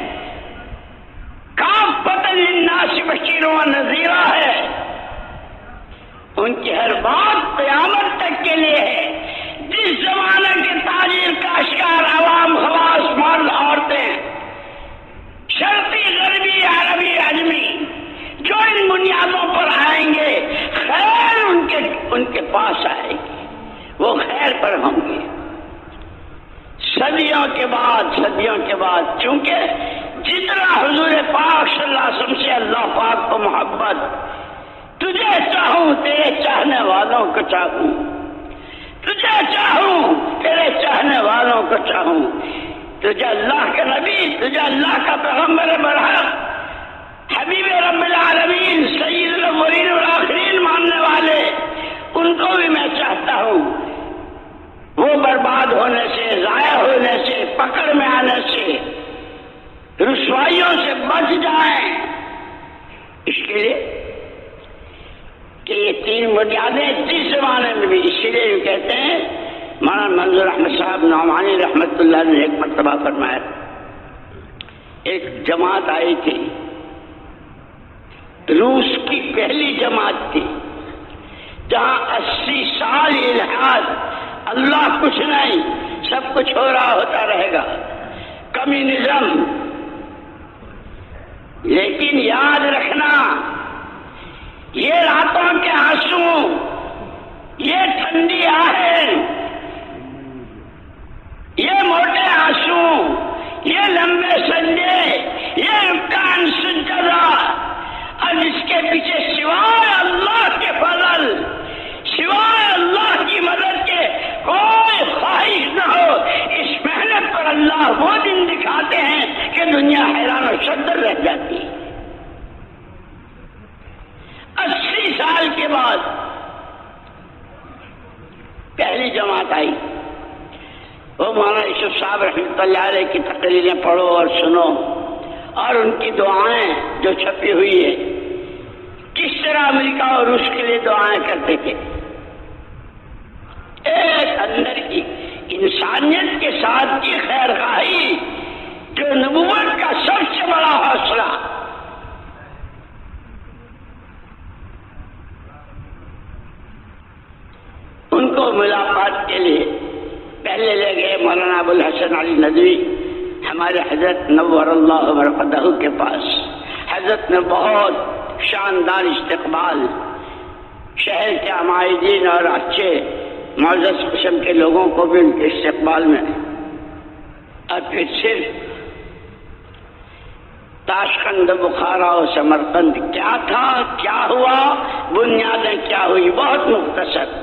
A: کافۃ للناس بشیر و نذیرہ ہے، ان کی ہر بات قیامت تک کے لیے ہے۔ جس زمانے کے تاجر کاشتکار عوام خواص مرد عورتیں شرقی غربی عربی عجمی جو ان بنیادوں پر آئیں گے خیر ان کے پاس آئے گی، وہ خیر پر ہوں گے۔ صدیوں کے بعد چونکہ جتنا حضور پاک صلی اللہ علیہ وسلم سے اللہ پاک کو محبت، تجھے چاہوں تیرے چاہنے والوں کو چاہوں، تجھے چاہوں تیرے چاہنے والوں کو چاہوں، تجھے اللہ کا نبی، تجھے اللہ کا پیغمبر برحق حبیب رب العالمین سید الاولین والآخرین ماننے والے، ان کو بھی میں چاہتا ہوں وہ برباد ہونے سے، ضائع ہونے سے، پکڑ میں آنے سے، رسوائیوں سے بچ جائیں۔ اس کے لیے کہ یہ تین بنیادیں جس زمانے میں بھی، اسی لیے کہتے ہیں مولانا منظور احمد صاحب نعمانی رحمت اللہ نے ایک مرتبہ فرمایا، ایک جماعت آئی تھی، روس کی پہلی جماعت تھی، جہاں 80 سال الحاد، اللہ کچھ نہیں، سب کچھ ہو رہا ہوتا رہے گا، کمیونزم۔ لیکن یاد رکھنا یہ راتوں کے آنسو، یہ ٹھنڈی آہیں، یہ موٹے آنسو، یہ لمبے سنجے، یہ رکان سجدہ، اور اس کے پیچھے سوائے اللہ کے فضل، سوائے اللہ کی مدد کے کوئی خواہش نہ ہو، اس محنت پر اللہ وہ دن دکھاتے ہیں کہ دنیا حیران و شدر رہ جاتی ہے۔ 80 سال کے بعد پہلی جماعت آئی، وہ مولانا یوسف صاحب رحمۃ اللہ علیہ کی تقریریں پڑھو اور سنو، اور ان کی دعائیں جو چھپی ہوئی ہے، کس طرح امریکہ اور روس کے لیے دعائیں کرتے تھے۔ ایک اندر کی انسانیت کے ساتھ کی خیر خواہی جو نبوت کا سب سے بڑا حوصلہ۔ ان کو ملاقات کے لیے پہلے لے گئے مولانا ابو الحسن علی ندوی، ہمارے حضرت نور اللہ مرقدہ کے پاس۔ حضرت نے بہت شاندار استقبال، شہر کے عمائدین اور اچھے معزز قسم کے لوگوں کو بھی ان کے استقبال میں، اور پھر صرف تاشقند، بخارا و سمرقند کیا تھا، کیا ہوا، بنیادیں کیا ہوئی، بہت مختصر۔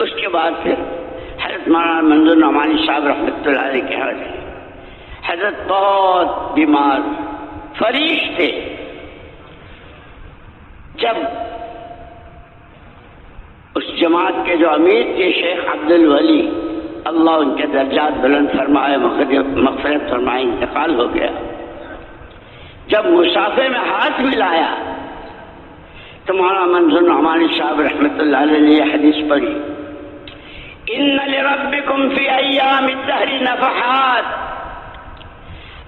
A: اس کے بعد پھر حضرت مولانا منظور نعمانی صاحب رحمۃ اللہ علیہ کے یہاں گئے۔ حضرت بہت بیمار فریش تھے۔ جب اس جماعت کے جو امیر تھے شیخ عبد الولی، اللہ ان کے درجات بلند فرمائے، مغفرت فرمائے، انتقال ہو گیا، جب مسافے میں ہاتھ ملایا تو مولانا منظور نعمانی صاحب رحمۃ اللہ علیہ نے یہ حدیث پڑھی، ان لربکم فی ایام الدہر نفحات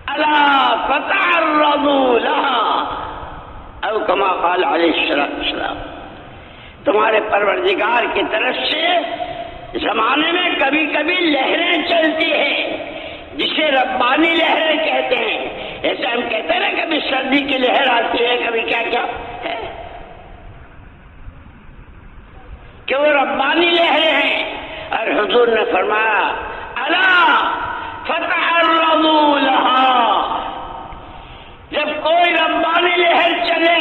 A: الا فتعرضوا لها او کما قال علیہ السلام، تمہارے پروردگار کی طرف سے زمانے میں کبھی کبھی لہریں چلتی ہیں، جسے ربانی لہریں کہتے ہیں۔ ایسے ہم کہتے ہیں نا کبھی سردی کی لہر آتی ہے، کبھی کیا کیا ہے کہ وہ ربانی لہریں ہیں، اور حضور نے فرمایا الا فتعرضوا لها، جب کوئی ربانی لہر چلے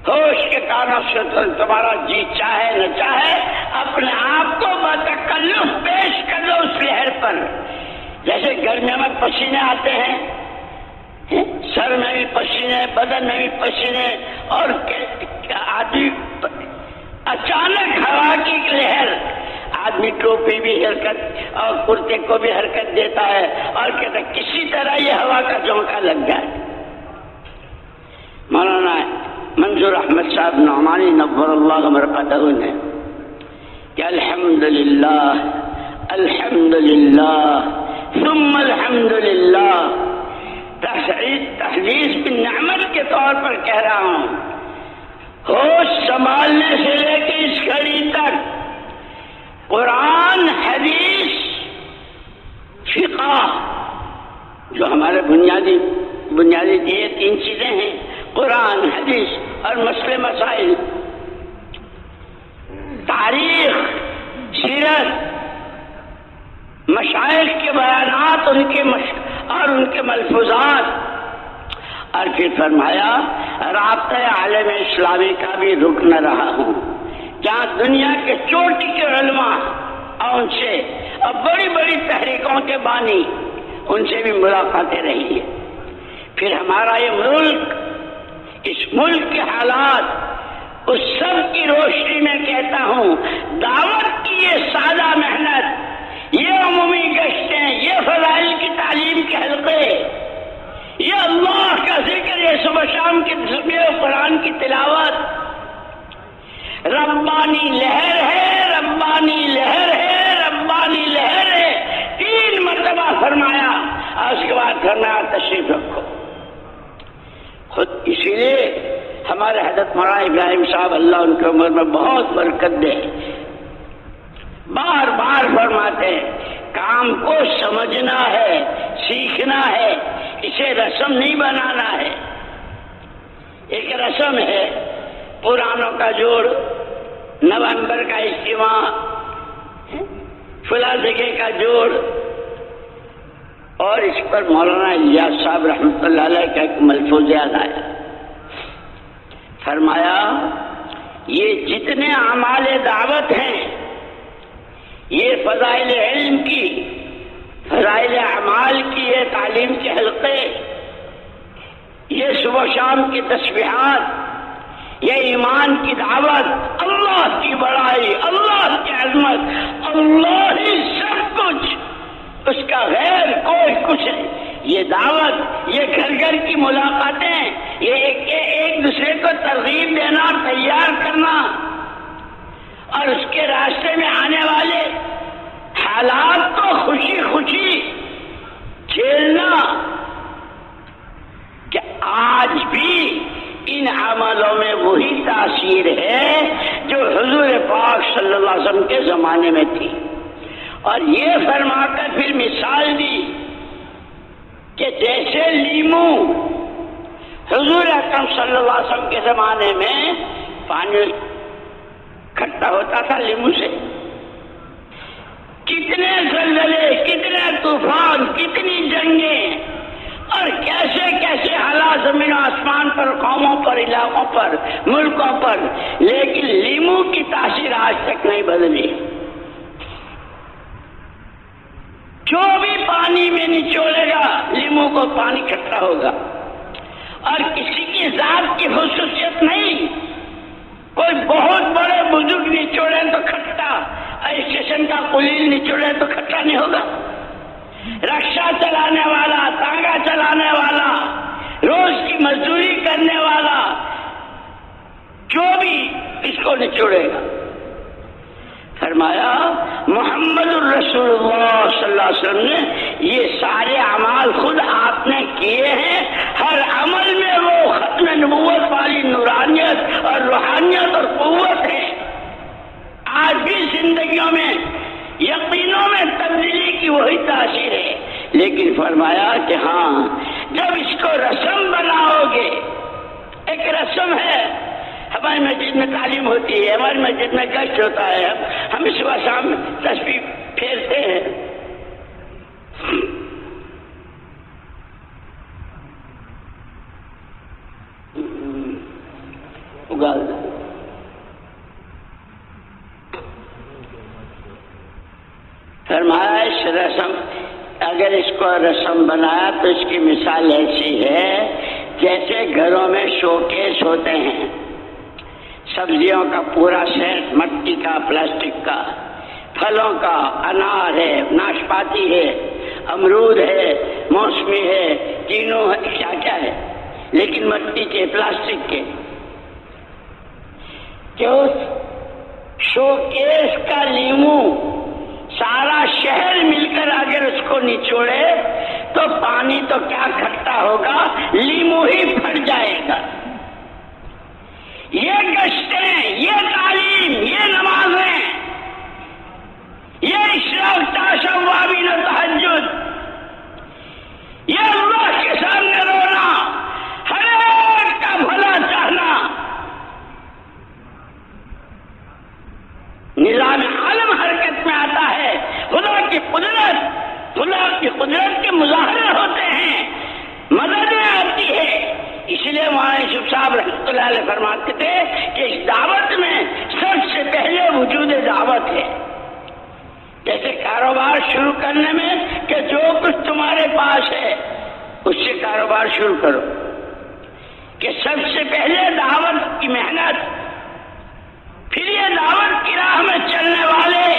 A: ہوش کے کانوں سے تمہارا جی چاہے نہ چاہے اپنے آپ کو بتکلف پیش کر دو اس لہر پر۔ جیسے گرمیوں میں پسینے آتے ہیں، سر میں بھی پسینے، بدن میں بھی پسینے، اور آدمی اچانک ہوا کی لہر، آدمی ٹوپی بھی حرکت اور کرتے کو بھی حرکت دیتا ہے اور کہتا ہے کسی طرح یہ ہوا کا جھونکا لگ جائے۔ مولانا منظور احمد صاحب نعمانی نور اللہ مرقدہ نے کہ الحمدللہ الحمدللہ ثم الحمدللہ، تحدیث بالنعمت کے طور پر کہہ رہا ہوں، ہوش سنبھالنے سے لے کے اس گھڑی تک قرآن، حدیث، فقہ، جو ہمارے بنیادی یہ تین چیزیں ہیں، قرآن، حدیث اور مسئلے مسائل، تاریخ، سیرت، مشائخ کے بیانات، اور ان کے ملفوظات، اور پھر فرمایا رابطہ عالم اسلامی کا بھی رکن رہا ہوں، جہاں دنیا کے چوٹی کے علماء اور ان سے اور بڑی بڑی تحریکوں کے بانی، ان سے بھی ملاقاتیں رہی ہیں۔ پھر ہمارا یہ ملک، اس ملک کے حالات، اس سب کی روشنی میں کہتا ہوں، دعوت کی یہ سادہ محنت، یہ عمومی گشتیں، یہ فضائل کی تعلیم کے حلقے، یہ اللہ کا ذکر، یہ صبح شام کی قرآن کی تلاوت، ربانی لہر ہے، ربانی لہر ہے، ربانی لہر ہے، 3 مرتبہ فرمایا اور اس کے بعد فرمایا تشریف رکھو۔ خود اسی لیے ہمارے حضرت مولانا ابراہیم صاحب اللہ ان کی عمر میں بہت برکت دے، بار بار فرماتے ہیں کام کو سمجھنا ہے، سیکھنا ہے، اسے رسم نہیں بنانا ہے۔ ایک رسم ہے پرانوں کا جوڑ، نومبر کا اجتماع، فلاں جگہ کا جوڑ، اور اس پر مولانا الیاس صاحب رحمۃ اللہ علیہ کا ایک ملفوظ یاد آیا، فرمایا یہ جتنے اعمال دعوت ہیں، یہ فضائل علم کی، فضائل اعمال کی، یہ تعلیم کے حلقے، یہ صبح شام کی تسبیحات، یہ ایمان کی دعوت، اللہ کی بڑائی، اللہ کی عظمت، اللہ ہی سب کچھ، اس کا غیر کوئی کچھ نہیں۔ یہ دعوت، یہ گھر گھر کی ملاقاتیں، یہ ایک دوسرے کو ترغیب دینا، تیار کرنا، اور اس کے راستے میں آنے والے حالات کو خوشی خوشی جھیلنا، کہ آج بھی ان عملوں میں وہی تاثیر ہے جو حضور پاک صلی اللہ علیہ وسلم کے زمانے میں تھی۔ اور یہ فرما کر پھر مثال دی کہ جیسے لیمو حضور اکرم صلی اللہ علیہ وسلم کے زمانے میں پانی کھٹا ہوتا تھا لیمو سے، کتنے زلزلے، کتنے طوفان، کتنی جنگیں، اور کیسے کیسے حالات زمین و آسمان پر، قوموں پر، علاقوں پر، ملکوں پر، لیکن لیمو کی تاثیر آج تک نہیں بدلی۔ جو بھی پانی میں نچوڑے گا لیمو کو پانی کھٹا ہوگا، اور کسی کی ذات کی خصوصیت نہیں، کوئی بہت بڑے بزرگ نچوڑے تو کھٹا، اسٹیشن کا قلیل نچوڑے تو کھٹا نہیں ہوگا۔ رکشہ چلانے والا، تانگا چلانے والا، روز کی مزدوری کرنے والا، جو بھی اس کو نچوڑے گا، فرمایا محمد الرسول اللہ صلی اللہ علیہ وسلم نے یہ سارے اعمال خود آپ نے کیے ہیں، ہر عمل میں وہ ختم نبوت والی نورانیت اور روحانیت اور قوت ہے۔ آج بھی زندگیوں میں، یقینوں میں تبدیلی کی وہی تاثیر ہے، لیکن فرمایا کہ ہاں جب اس کو رسم بناؤ گے، ایک رسم ہے، ہماری مسجد میں تعلیم ہوتی ہے، ہماری مسجد میں گشت ہوتا ہے، ہم صبح شام تسبیح پھیرتے ہیں، فرمایا اس رسم، اگر اس کو رسم بنایا تو اس کی مثال ایسی ہے جیسے گھروں میں شوکیس ہوتے ہیں، سبزیوں کا پورا سیٹ، مٹی کا، پلاسٹک کا، پھلوں کا، انار ہے، ناشپاتی ہے، امرود ہے، موسمی ہے، تینوں ہے، کیا کیا ہے، لیکن مٹی کے، پلاسٹک کے. کیوں؟ شو کیس کا لیمو سارا شہر مل کر اگر اس کو نچوڑے تو پانی تو کیا کھٹا ہوگا، لیمو ہی پھٹ جائے گا. یہ گشتیں، یہ تعلیم، یہ نمازیں، یہ اشراق تاشوابین تہجد، یہ اللہ کے سامنے رونا، ہر ایک کا بھلا چاہنا، نظام عالم حرکت میں آتا ہے. خدا کی قدرت کے مظاہرے ہوتے ہیں، مددیں آتی ہے. اس لیے مولانا یوسف صاحب رحمۃ اللہ علیہ فرماتے تھے کہ اس دعوت میں سب سے پہلے وجود دعوت ہے. جیسے کاروبار شروع کرنے میں کہ جو کچھ تمہارے پاس ہے اس سے کاروبار شروع کرو، کہ سب سے پہلے دعوت کی محنت، پھر یہ دعوت کی راہ میں چلنے والے،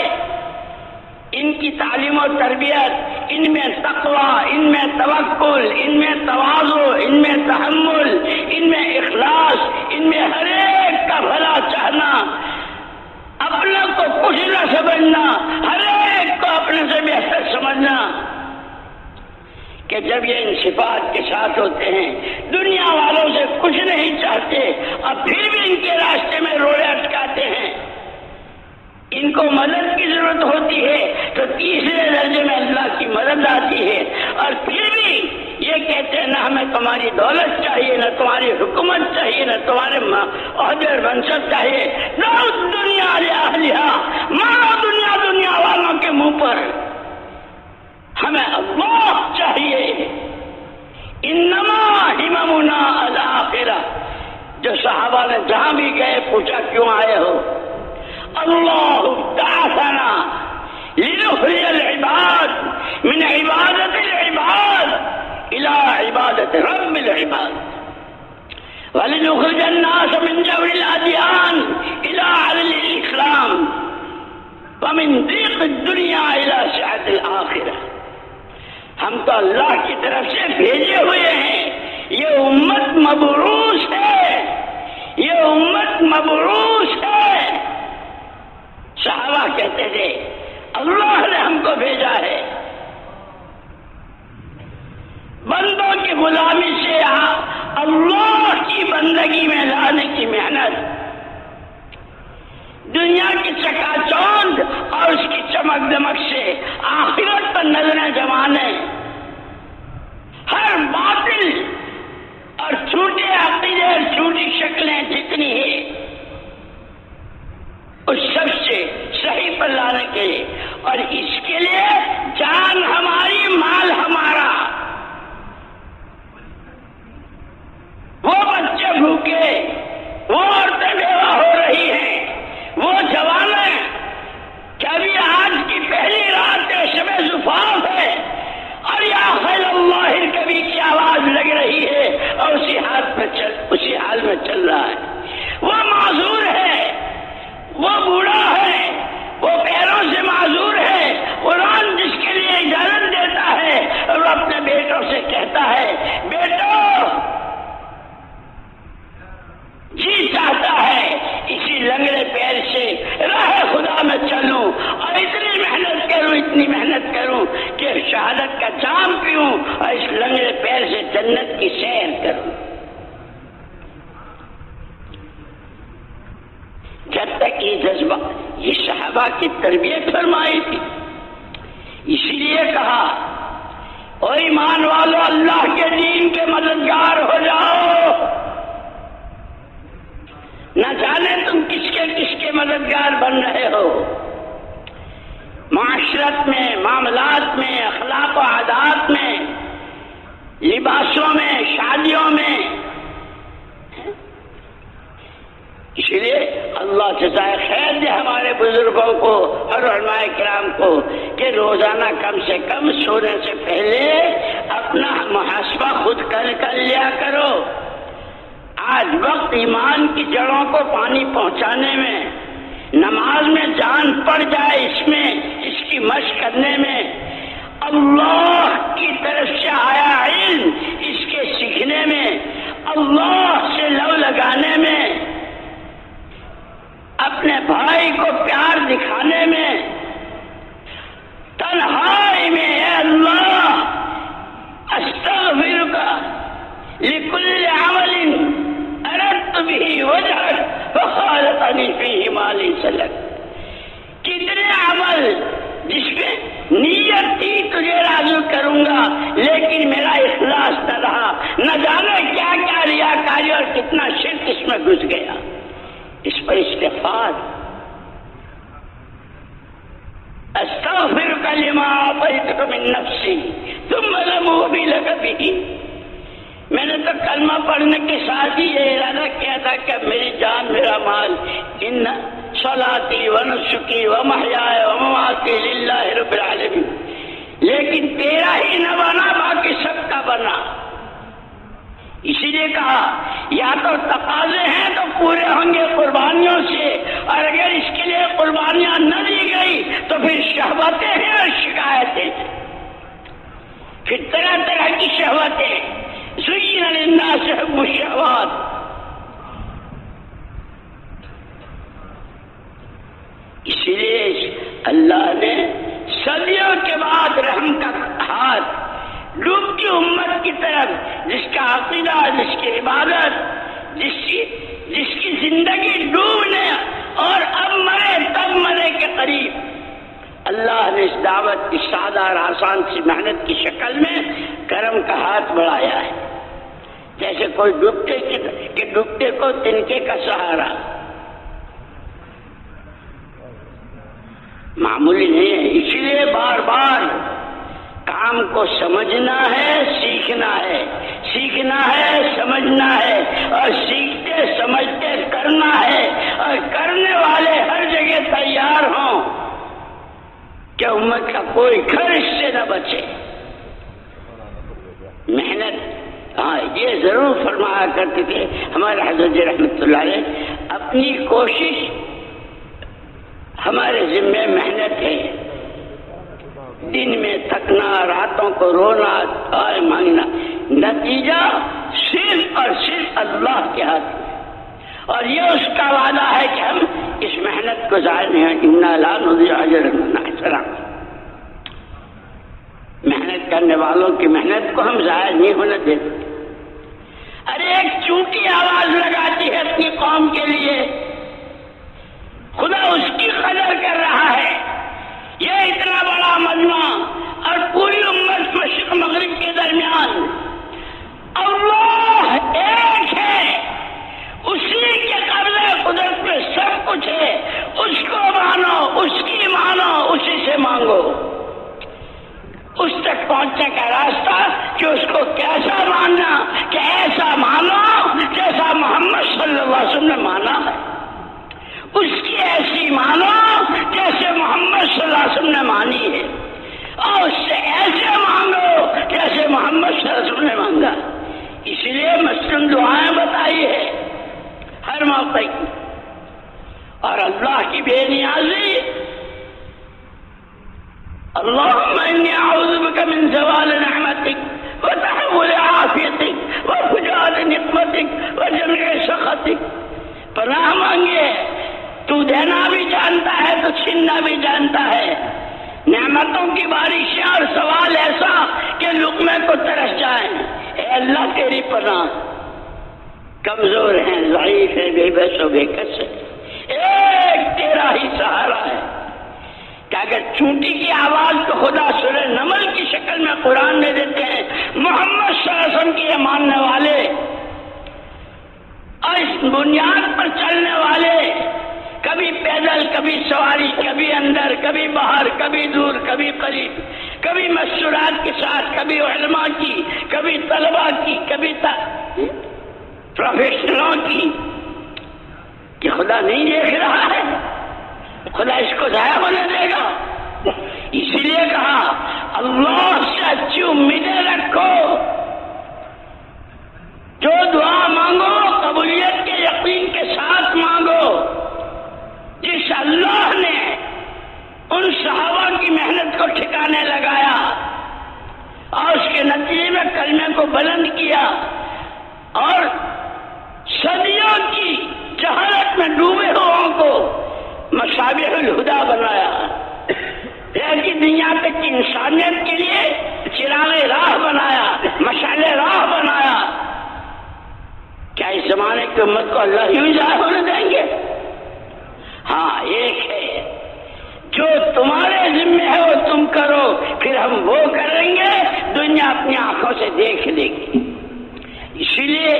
A: ان کی تعلیم و تربیت، ان میں تقوی، ان میں توکل، ان میں تواضع، ان میں تحمل، ان میں اخلاص، ان میں ہر ایک کا بھلا چاہنا، اپنے کو کچھ نہ سمجھنا، ہر ایک کو اپنے سے بہتر سمجھنا، کہ جب یہ ان صفات کے ساتھ ہوتے ہیں، دنیا والوں سے کچھ نہیں چاہتے اور پھر بھی ان کے راستے میں روڑے اٹکاتے ہیں، ان کو مدد کی ضرورت ہوتی ہے تو تیسرے درجے میں اللہ کی مدد آتی ہے، اور پھر بھی یہ کہتے ہیں نہ ہمیں تمہاری دولت چاہیے، نہ تمہاری حکومت چاہیے، نہ تمہارے عہدے اور منصب چاہیے، نہ دنیا اہلیہ، مارو دنیا والوں کے منہ پر، ہمیں اللہ چاہیے. انما ہممنا الآخرہ. جو صحابہ نے جہاں بھی گئے پوچھا کیوں آئے ہو؟ اللہ بعثنا لنخرج العباد من عبادت العباد الى عبادت رب العباد ولنخرج الناس من جور الادیان الى عدل الاسلام ومن ضيق الدنيا الى سعة الآخرة. ہم تو اللہ کی طرف سے بھیجے ہوئے ہیں، یہ امت مبعوث ہے، یہ امت مبعوث ہے. صحابہ کہتے تھے اللہ نے ہم کو بھیجا ہے، بندوں کی غلامی سے اللہ کی بندگی میں لانے کی محنت، دنیا کی چکا چوند اور اس کی چمک دمک سے آخرت پر نظریں جمانے، ہر باطل اور چھوٹے عقیدے اور چھوٹی شکلیں جتنی ہیں اس سب سے صحیح پر لانے کے لیے، اور اس کے لیے جان ہماری، مال ہمارا. وہ بچے بھوکے، وہ عورتیں بیوہ ہو رہی ہیں، وہ جوانیں کبھی آج کی پہلی رات شب زفاف ہے اور یا خیل اللہ کبھی کی آواز لگ رہی ہے اور اسی حال میں چل رہا ہے. وہ معذور ہے، وہ بوڑھا ہے، وہ پیروں سے معذور ہے. قرآن جس کے لیے اجازت دیتا ہے اور وہ اپنے بیٹوں سے کہتا ہے بیٹو جی چاہتا ہے اسی لنگڑے پیر سے راہ خدا میں چلوں اور اتنی محنت کروں کہ شہادت کا جام پیوں اور اس لنگڑے پیر سے جنت کی سیر کروں. جب تک یہ جذبہ، یہ صحابہ کی تربیت فرمائی تھی، اسی لیے کہا او ایمان والو اللہ کے دین کے مددگار ہو جاؤ. نہ جانے تم کس کے مددگار بن رہے ہو. معاشرت میں، معاملات میں، اخلاق و عادات میں، لباسوں میں، شادیوں میں. اس لیے اللہ جزائے خیر دے ہمارے بزرگوں کو اور علماء کرام کو کہ روزانہ کم سے کم سونے سے پہلے اپنا محاسبہ خود کر لیا کرو. آج وقت ایمان کی جڑوں کو پانی پہنچانے میں، نماز میں جان پڑ جائے اس میں، اس کی مشق کرنے میں، اللہ کی طرف سے آیا علم اس کے سیکھنے میں، اللہ سے لو لگانے میں، اپنے بھائی کو پیار دکھانے میں، تنہائی میں، اے اللہ استغفرک لکل عمل اردت به وجهك فخالطنی فیہ ما لیس لک. کتنے عمل جس میں نیت تھی تجھے راضی کروں گا لیکن میرا اخلاص نہ رہا، نہ جانے کیا کیا ریاکاری اور کتنا شرک اس میں گھس گیا. اس پر استغفار، استغفرک لما اعطیتک من نفسی ثم لم ابی لک بہ. میں نے تو کلمہ پڑھنے کے ساتھ ہی یہ ارادہ کیا تھا کہ میری جان میرا مال، ان صلاتی و نسکی و محیای و مماتی للہ رب العالمین، لیکن تیرا ہی نہ بنا باقی سب کا بنا. اسی لیے کہا یا تو تقاضے ہیں تو پورے ہوں گے قربانیوں سے، اور اگر اس کے لیے قربانیاں نہ دی گئی تو پھر شہوتیں ہیں اور شکایتیں، پھر طرح طرح کی شہوتیں. زین للناس حب الشہوات. اسی لیے اللہ نے صدیوں کے بعد رحم کا ہاتھ ڈوبتی امت کی طرف، جس کا عقیدہ، جس کی عبادت، جس کی زندگی ڈوبنے اور اب مرے تب مرے کے قریب، اللہ نے اس دعوت کی سادہ اور آسان سی محنت کی شکل میں کرم کا ہاتھ بڑھایا ہے. جیسے کوئی ڈوبتے کو تنکے کا سہارا، معمولی نہیں ہے. اسی لیے بار بار کام کو سمجھنا ہے، سیکھنا ہے، سیکھنا ہے، سمجھنا ہے، اور سیکھتے سمجھتے کرنا ہے، اور کرنے والے ہر جگہ تیار ہوں کہ امت کا کوئی گھر اس سے نہ بچے. محنت، ہاں یہ ضرور فرمایا کرتے تھے ہمارے حضرت جی رحمۃ اللہ علیہ، اپنی کوشش ہمارے ذمے محنت ہے، دن میں تھکنا، راتوں کو رونا اور مانگنا، نتیجہ صرف اور صرف اللہ کے ہاتھ میں. اور یہ اس کا وعدہ ہے کہ ہم اس محنت کو ضائع نہیں، انا لا نضيع اجر من احسن. محنت کرنے والوں کی محنت کو ہم ضائع نہیں ہونے دیتے. ارے ایک چونٹی آواز لگاتی ہے اپنی قوم کے لیے، خدا اس کی قدر کر رہا ہے. یہ اتنا بڑا مجمع اور پوری امت مشرق مغرب کے درمیان، اللہ ایک ہے، اسی کے قبضے قدرت میں سب کچھ ہے. اس کو مانو، اس کی مانو، اسی سے مانگو. اس تک پہنچنے کا راستہ کہ اس کو کیسا ماننا، کہ ایسا مانو جیسا محمد صلی اللہ علیہ وسلم نے مانا ہے، اس کی ایسی مانو جیسے محمد صلی اللہ علیہ وسلم نے مانی ہے، اور اس سے ایسے مانگو جیسے محمد صلی اللہ علیہ وسلم نے مانگا. اسی لیے مسلم دعائیں بتائی ہے ہر موقع کی. اور اللہ کی بے نیازی، اللهم إني أعوذ بك من زوال نعمتك وتحول عافيتك وفجاءة نقمتك وجميع سخطك. پناہ مانگے، تو دینا بھی جانتا ہے تو چھیننا بھی جانتا ہے. نعمتوں کی بارشیں اور سوال ایسا کہ لقمے کو ترس جائیں. اے اللہ تیری پناہ، کمزور ہیں، ضعیف ہیں، بے بس و بے کس ہیں، ایک تیرا ہی سہارا ہے. کہ اگر چونٹی کی آواز کو خدا سورہ نمل کی شکل میں قرآن میں دیتے ہیں، محمد صلی اللہ علیہ وسلم کے ماننے والے اور اس بنیاد پر چلنے والے، کبھی پیدل، کبھی سواری، کبھی اندر، کبھی باہر، کبھی دور، کبھی قریب، کبھی مستورات کے ساتھ، کبھی علماء کی، کبھی طلباء کی، کبھی پروفیشنلوں کی، کہ خدا نہیں دیکھ رہا ہے، خدا اس کو ضائع ہونے دے گا. اسی لیے کہا اللہ سے اچھی امیدیں رکھو، جو دعا مانگو قبولیت میں ڈوبے ہووں کو مصابیح الہدیٰ بنایا، کی دنیا تک کی انسانیت کے لیے چراغ راہ بنایا، مشعل راہ بنایا۔ کیا اس زمانے کی امت کو اللہ یوں ضائع ہونے دیں گے؟ ہاں، ایک ہے جو تمہارے ذمہ ہے وہ تم کرو، پھر ہم وہ کریں گے، دنیا اپنی آنکھوں سے دیکھ لے گی۔ اسی لیے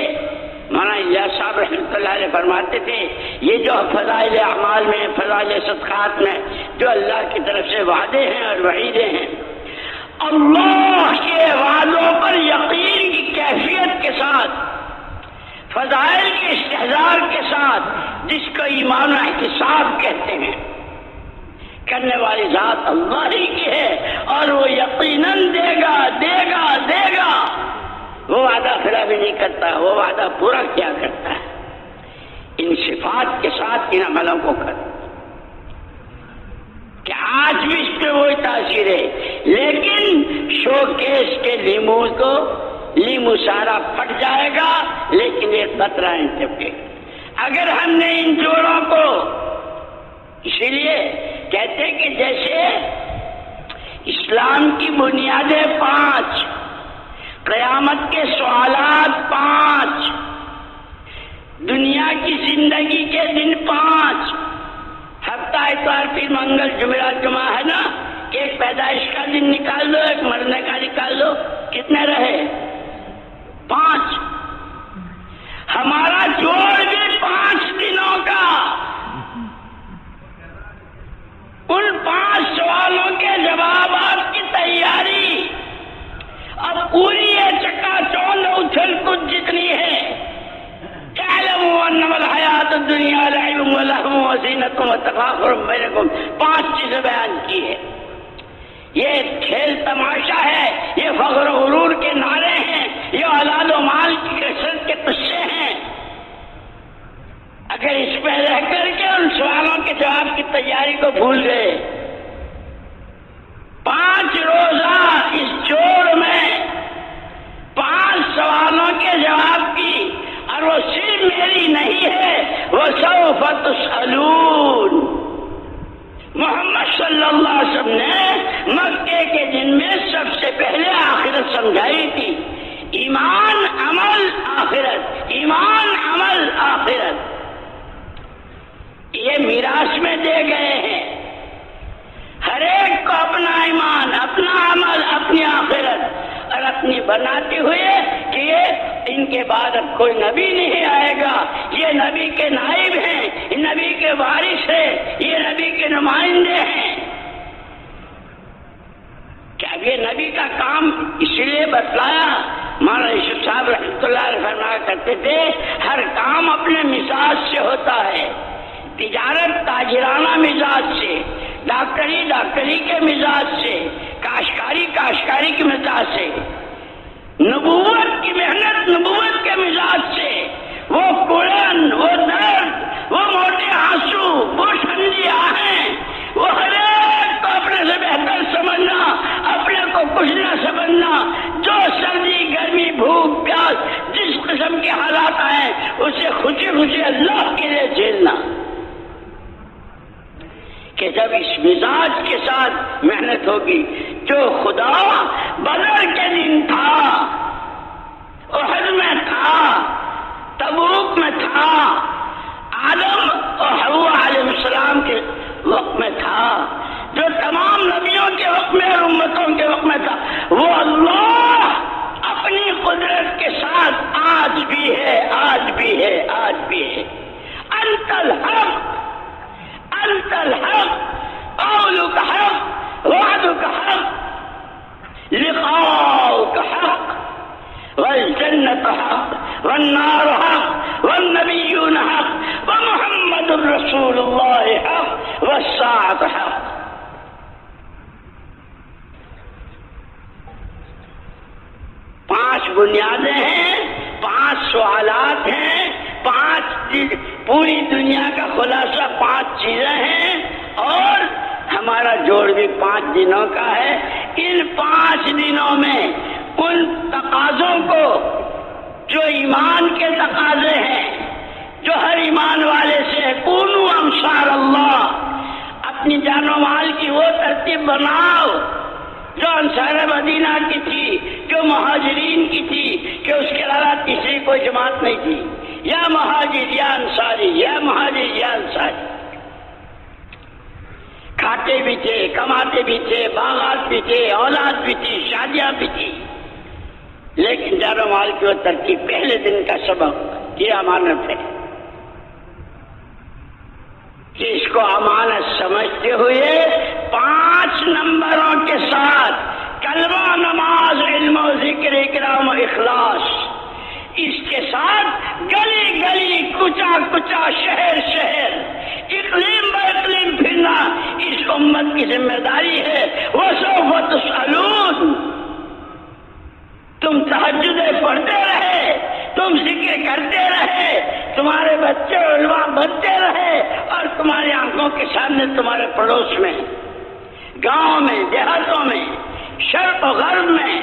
A: مولانا الیاس صاحب رحمۃ اللہ علیہ فرماتے تھے، یہ جو فضائل اعمال میں، فضائل صدقات میں جو اللہ کی طرف سے وعدے ہیں اور وعیدیں ہیں، اللہ کے وعدوں پر یقین کی کیفیت کے ساتھ، فضائل کے استحضار کے ساتھ، جس کو ایمان و احتساب کہتے ہیں، کرنے والی ذات اللہ ہی کی ہے، اور وہ یقیناً دے گا دے گا دے گا۔ وہ وعدہ خلاف بھی نہیں کرتا، وہ وعدہ پورا کیا کرتا ہے۔ ان صفات کے ساتھ ان عملوں کو کر کہ آج بھی اس پہ وہی تاثیر ہے، لیکن شو کیس کے لیمو سارا پھٹ جائے گا، لیکن یہ قطرہ نہیں ٹپکے۔ اگر ہم نے ان جوڑوں کو، اسی لیے کہتے ہیں کہ جیسے اسلام کی بنیادیں 5، قیامت کے سوالات 5، دنیا کی زندگی کے دن 5، ہفتہ اتوار پھر منگل جمعرات جمعہ ہے نا، ایک پیدائش کا دن نکال دو، ایک مرنے کا نکال دو، کتنے رہے؟ 5۔ ہمارا جوڑ بھی 5 دنوں کا، ان 5 سوالوں کے جوابات کی تیاری، اب پوری یہ چکا چوند اچھل کچھ جتنی ہے، اعلموا انما الحیات الدنیا لعب ولہو وزینۃ وتفاخر بینکم، 5 چیزیں بیان کی ہے۔ یہ کھیل تماشا ہے، یہ فخر و غرور کے نعرے ہیں، یہ اولاد و مال کی کثرت کے قصے ہیں۔ اگر اس پہ رہ کر کے ان سوالوں کے جواب کی تیاری کو بھول گئے، 5 روزہ اس جوڑ میں 5 سوالوں کے جواب کی، اور وہ صرف میری نہیں ہے، وہ سوف تسألون۔ محمد صلی اللہ علیہ وسلم نے مکے کے دن میں سب سے پہلے آخرت سمجھائی تھی، ایمان عمل آخرت، ایمان عمل آخرت، یہ میراث میں دے گئے ہیں ہر ایک کو، اپنا ایمان، اپنا عمل، اپنی آخرت، اور اپنی بناتے ہوئے کہ یہ ان کے بعد اب کوئی نبی نہیں آئے گا، یہ نبی کے نائب ہیں، یہ نبی کے وارث ہیں، یہ نبی کے نمائندے ہیں۔ کیا یہ نبی کا کام اس لیے بتلایا؟ مولانا یوسف صاحب رحمۃ اللہ علیہ فرمایا کرتے تھے، ہر کام اپنے مزاج سے ہوتا ہے، تجارت تاجرانہ مزاج سے، ڈاکٹری ڈاکٹری کے مزاج سے، کاشتکاری کاشتکاری کے مزاج سے، نبوت کی محنت نبوت کے مزاج سے، وہ قرآن، وہ درد، وہ موٹے آنسو، وہ ٹھنڈی آہیں، وہ ہر ایک کو اپنے سے بہتر سمجھنا، اپنے کو کچھ نہ سمجھنا، جو سردی گرمی بھوک پیاس جس قسم کے حالات آئے اسے خوشی خوشی اللہ کے لیے جھیلنا، کہ جب اس مزاج کے ساتھ محنت ہوگی، جو خدا بدر کے دن تھا، احد میں تھا، تبوک میں تھا، آدم اور حوا علیہ السلام کے وقت میں تھا، جو تمام نبیوں کے وقت میں اور امتوں کے وقت میں تھا، وہ اللہ اپنی قدرت کے ساتھ آج بھی ہے، آج بھی ہے، آج بھی ہے۔ انت الحق، انت الحق، قولک حق، وعدک حق، لقاؤک حق، والجنة حق، والنار حق، والنبيون حق، ومحمد رسول الله حق، والساعة حق۔ 5 بنیادیں ہیں، 5 سوالات ہیں، 5 پوری دنیا کا خلاصہ 5 چیزیں ہیں، اور ہمارا جوڑ بھی 5 دنوں کا ہے۔ ان 5 دنوں میں ان تقاضوں کو جو ایمان کے تقاضے ہیں، جو ہر ایمان والے سے فرماؤ جو انصار مدینہ کی تھی، جو مہاجرین کی تھی، کہ اس کے علاوہ تیسری کوئی جماعت نہیں تھی، یا مہاجر یا انصاری، یا مہاجر یا انصاری، کھاتے بھی تھے، کماتے بھی تھے، باغات بھی تھے، اولاد بھی تھی، شادیاں بھی تھی، لیکن جان و مال کی وہ ترتیب پہلے دن کا سبق یہ امانت ہے کہ اس کو امانت سمجھتے ہوئے 5 نمبروں کے ساتھ کلمہ، نماز، علم و ذکر، اکرام و اخلاص، اس کے ساتھ گلی گلی، کچا کچا، شہر شہر، اقلیم با اقلیم پھرنا اس امت کی ذمہ داری ہے۔ وسوف تسألون، تم تہجدیں پڑھتے رہے، تم ذکر کرتے رہے، تمہارے بچے علماء بنتے رہے، اور تمہاری آنکھوں کے سامنے، تمہارے پڑوس میں، گاؤں میں، دیہاتوں میں، شرق و غرب میں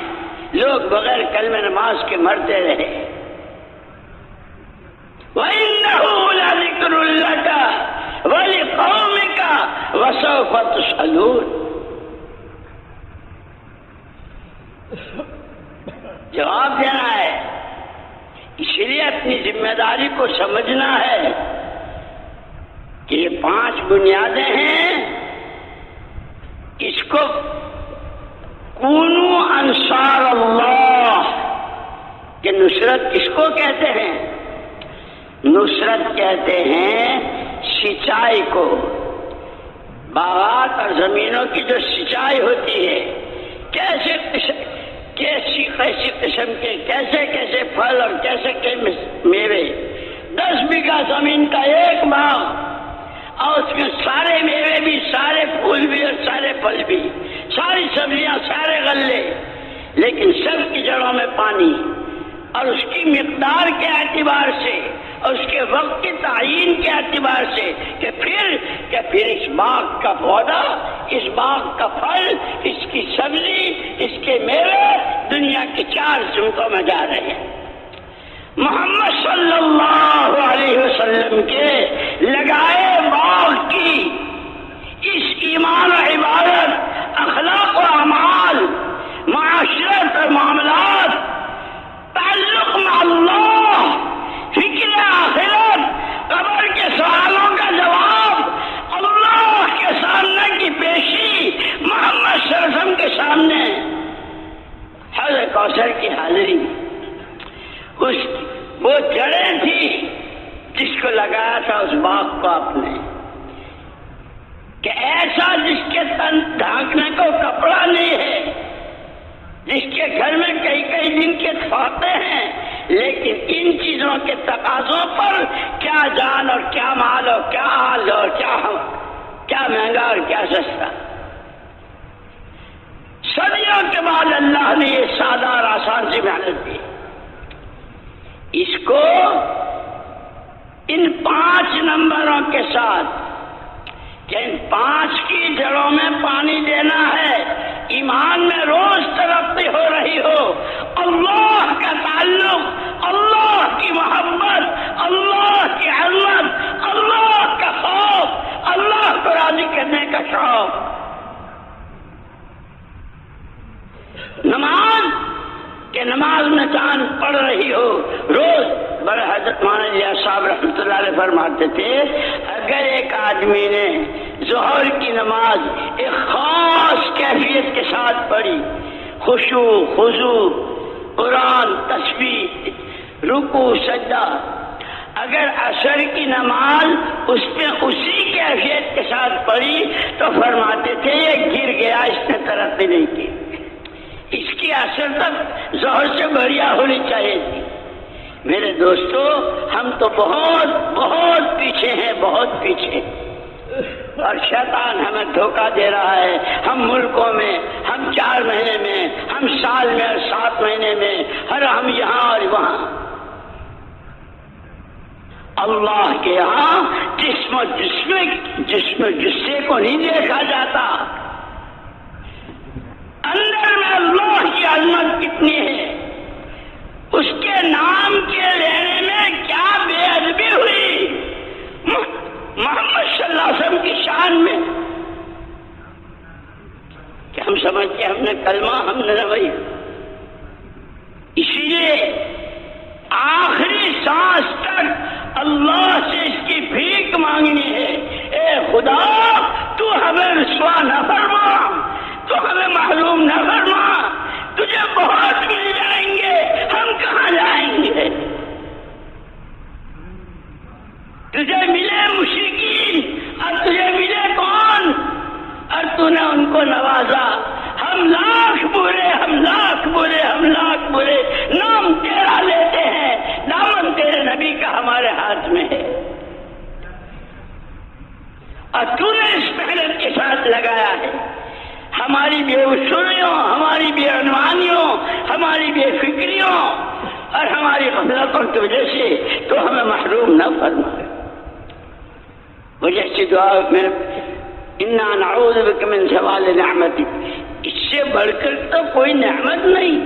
A: لوگ بغیر کلمہ نماز کے مرتے رہے۔ وَإِنَّهُ لَذِكْرٌ لَكَ وَلِقَوْمِكَ وَسَوْفَ تُسْأَلُونَ۔ جواب دینا ہے، اس لیے اپنی ذمہ داری کو سمجھنا ہے کہ یہ 5 بنیادیں ہیں، اس کو کونو انصار اللہ کہ نصرت کس کو کہتے ہیں؟ نصرت کہتے ہیں سچائی کو، باغات اور زمینوں کی جو سچائی ہوتی ہے، کیسی قسم کے کیسے پھل اور کیسے میوے، 10 بیگھہ زمین کا ایک باغ، اور اس میں سارے میوے بھی، سارے پھول بھی، اور سارے پھل بھی، ساری سبزیاں، سارے غلے، لیکن سب کی جڑوں میں پانی، اور اس کی مقدار کے اعتبار سے اور اس کے وقت کی تعین کے اعتبار سے کہ پھر اس باغ کا پودا، اس باغ کا پھل، اس کی سبزی، اس کے میوے دنیا کی 4 سمتوں میں جا رہے ہیں۔ محمد صلی اللہ علیہ وسلم کے لگائے باغ کی اس ایمان و عبادت، اخلاق و اعمال، معاشرت اور معاملات، تعلق مع اللہ، فکر آخرت، قبر کے سوالوں کا جواب، اللہ کے سامنے کی پیشی، محمد صلی اللہ علیہ وسلم کے سامنے حوض کوثر کی حاضری، وہ جڑیں تھی جس کو لگایا تھا اس باغ کو آپ نے، کہ ایسا جس کے تن ڈھانکنے کو کپڑا نہیں ہے، جس کے گھر میں کئی دن کے کھاتے ہیں، لیکن ان چیزوں کے تقاضوں پر کیا جان اور کیا مال اور کیا حال اور کیا مہنگا اور کیا سستا، صدیوں کے بعد اللہ نے یہ سادہ اور آسان سی محنت دی، اس کو ان 5 نمبروں کے ساتھ کہ ان 5 کی جڑوں میں پانی دینا ہے، ایمان میں روز ترقی ہو رہی ہو، اللہ کا تعلق، اللہ کی محبت، اللہ کی عظمت، اللہ کا خوف، اللہ کو راضی کرنے کا شوق، نماز کہ نماز میں جان پڑھ رہی ہو روز۔ بڑے حضرت مولانا الیاس صاحب رحمۃ اللہ علیہ فرماتے تھے، اگر ایک آدمی نے ظہر کی نماز ایک خاص کیفیت کے ساتھ پڑھی، خشوع خضوع، قرآن، تسبیح، رکوع، سجدہ، اگر عصر کی نماز اس میں اسی کیفیت کے ساتھ پڑھی تو فرماتے تھے یہ گر گیا، اس نے ترقی نہیں کی، اس کی عصر تک ظہر سے بڑھیا ہونی چاہیے تھی۔ میرے دوستو، ہم تو بہت بہت پیچھے ہیں، بہت پیچھے، اور شیطان ہمیں دھوکہ دے رہا ہے۔ ہم ملکوں میں، ہم 4 مہینے میں، ہم سال میں اور 7 مہینے میں، اور ہم یہاں اور وہاں۔ اللہ کے یہاں جسم جسے کو نہیں دیکھا جاتا، اندر میں اللہ کی عظمت کتنی ہے، اس کے نام کے لینے میں کیا بے ادبی ہوئی، محمد صلی اللہ علیہ وسلم کی شان میں خدا تو ہمیں رسوا نہ فرما، تو ہمیں محروم نہ فرما، تجھے بہت مل جائیں گے، ہم کہاں جائیں گے؟ تجھے ملے مشرکین اور تجھے ملے کون؟ اور تو نے ان کو نوازا، ہم لاکھ برے، ہم لاکھ برے، ہم لاکھ برے، نام تیرا لیتے ہیں، دامن تیرے نبی کا ہمارے ہاتھ میں ہے، اور تو نے اس محنت کے ساتھ لگایا ہے۔ ہماری بے اصولیوں، ہماری بے عنوانیوں، ہماری بے فکریوں اور ہماری غفلتوں کی وجہ سے تو ہمیں محروم نہ فرما۔ وجہ سے دعا میں انا نعوذ بک من زوال نعمتک، اس سے بڑھ کر تو کوئی نعمت نہیں،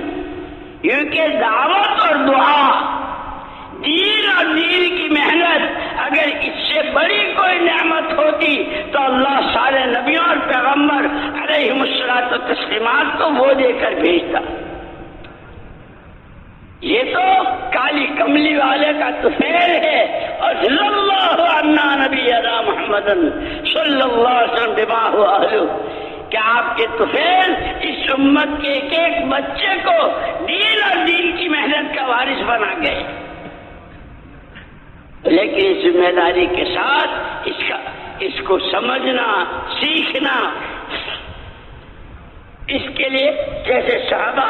A: کیونکہ دعوت اور دعا، دین اور دین کی محنت، اگر اس سے بڑی کوئی نعمت ہوتی تو اللہ سارے نبیوں اور پیغمبر علیہم الصلوۃ والتسلیمات کو وہ دے کر بھیجتا۔ یہ تو کالی کملی والے کا طفیل ہے، اور صلی اللہ عنا نبینا محمد صلی اللہ علیہ وسلم بما هو اہلہ، کہ آپ کے طفیل اس امت کے ایک ایک بچے کو دین اور دین کی محنت کا وارث بنا گئے، لیکن اس ذمہ داری کے ساتھ اس کو سمجھنا، سیکھنا، اس کے لیے جیسے صحابہ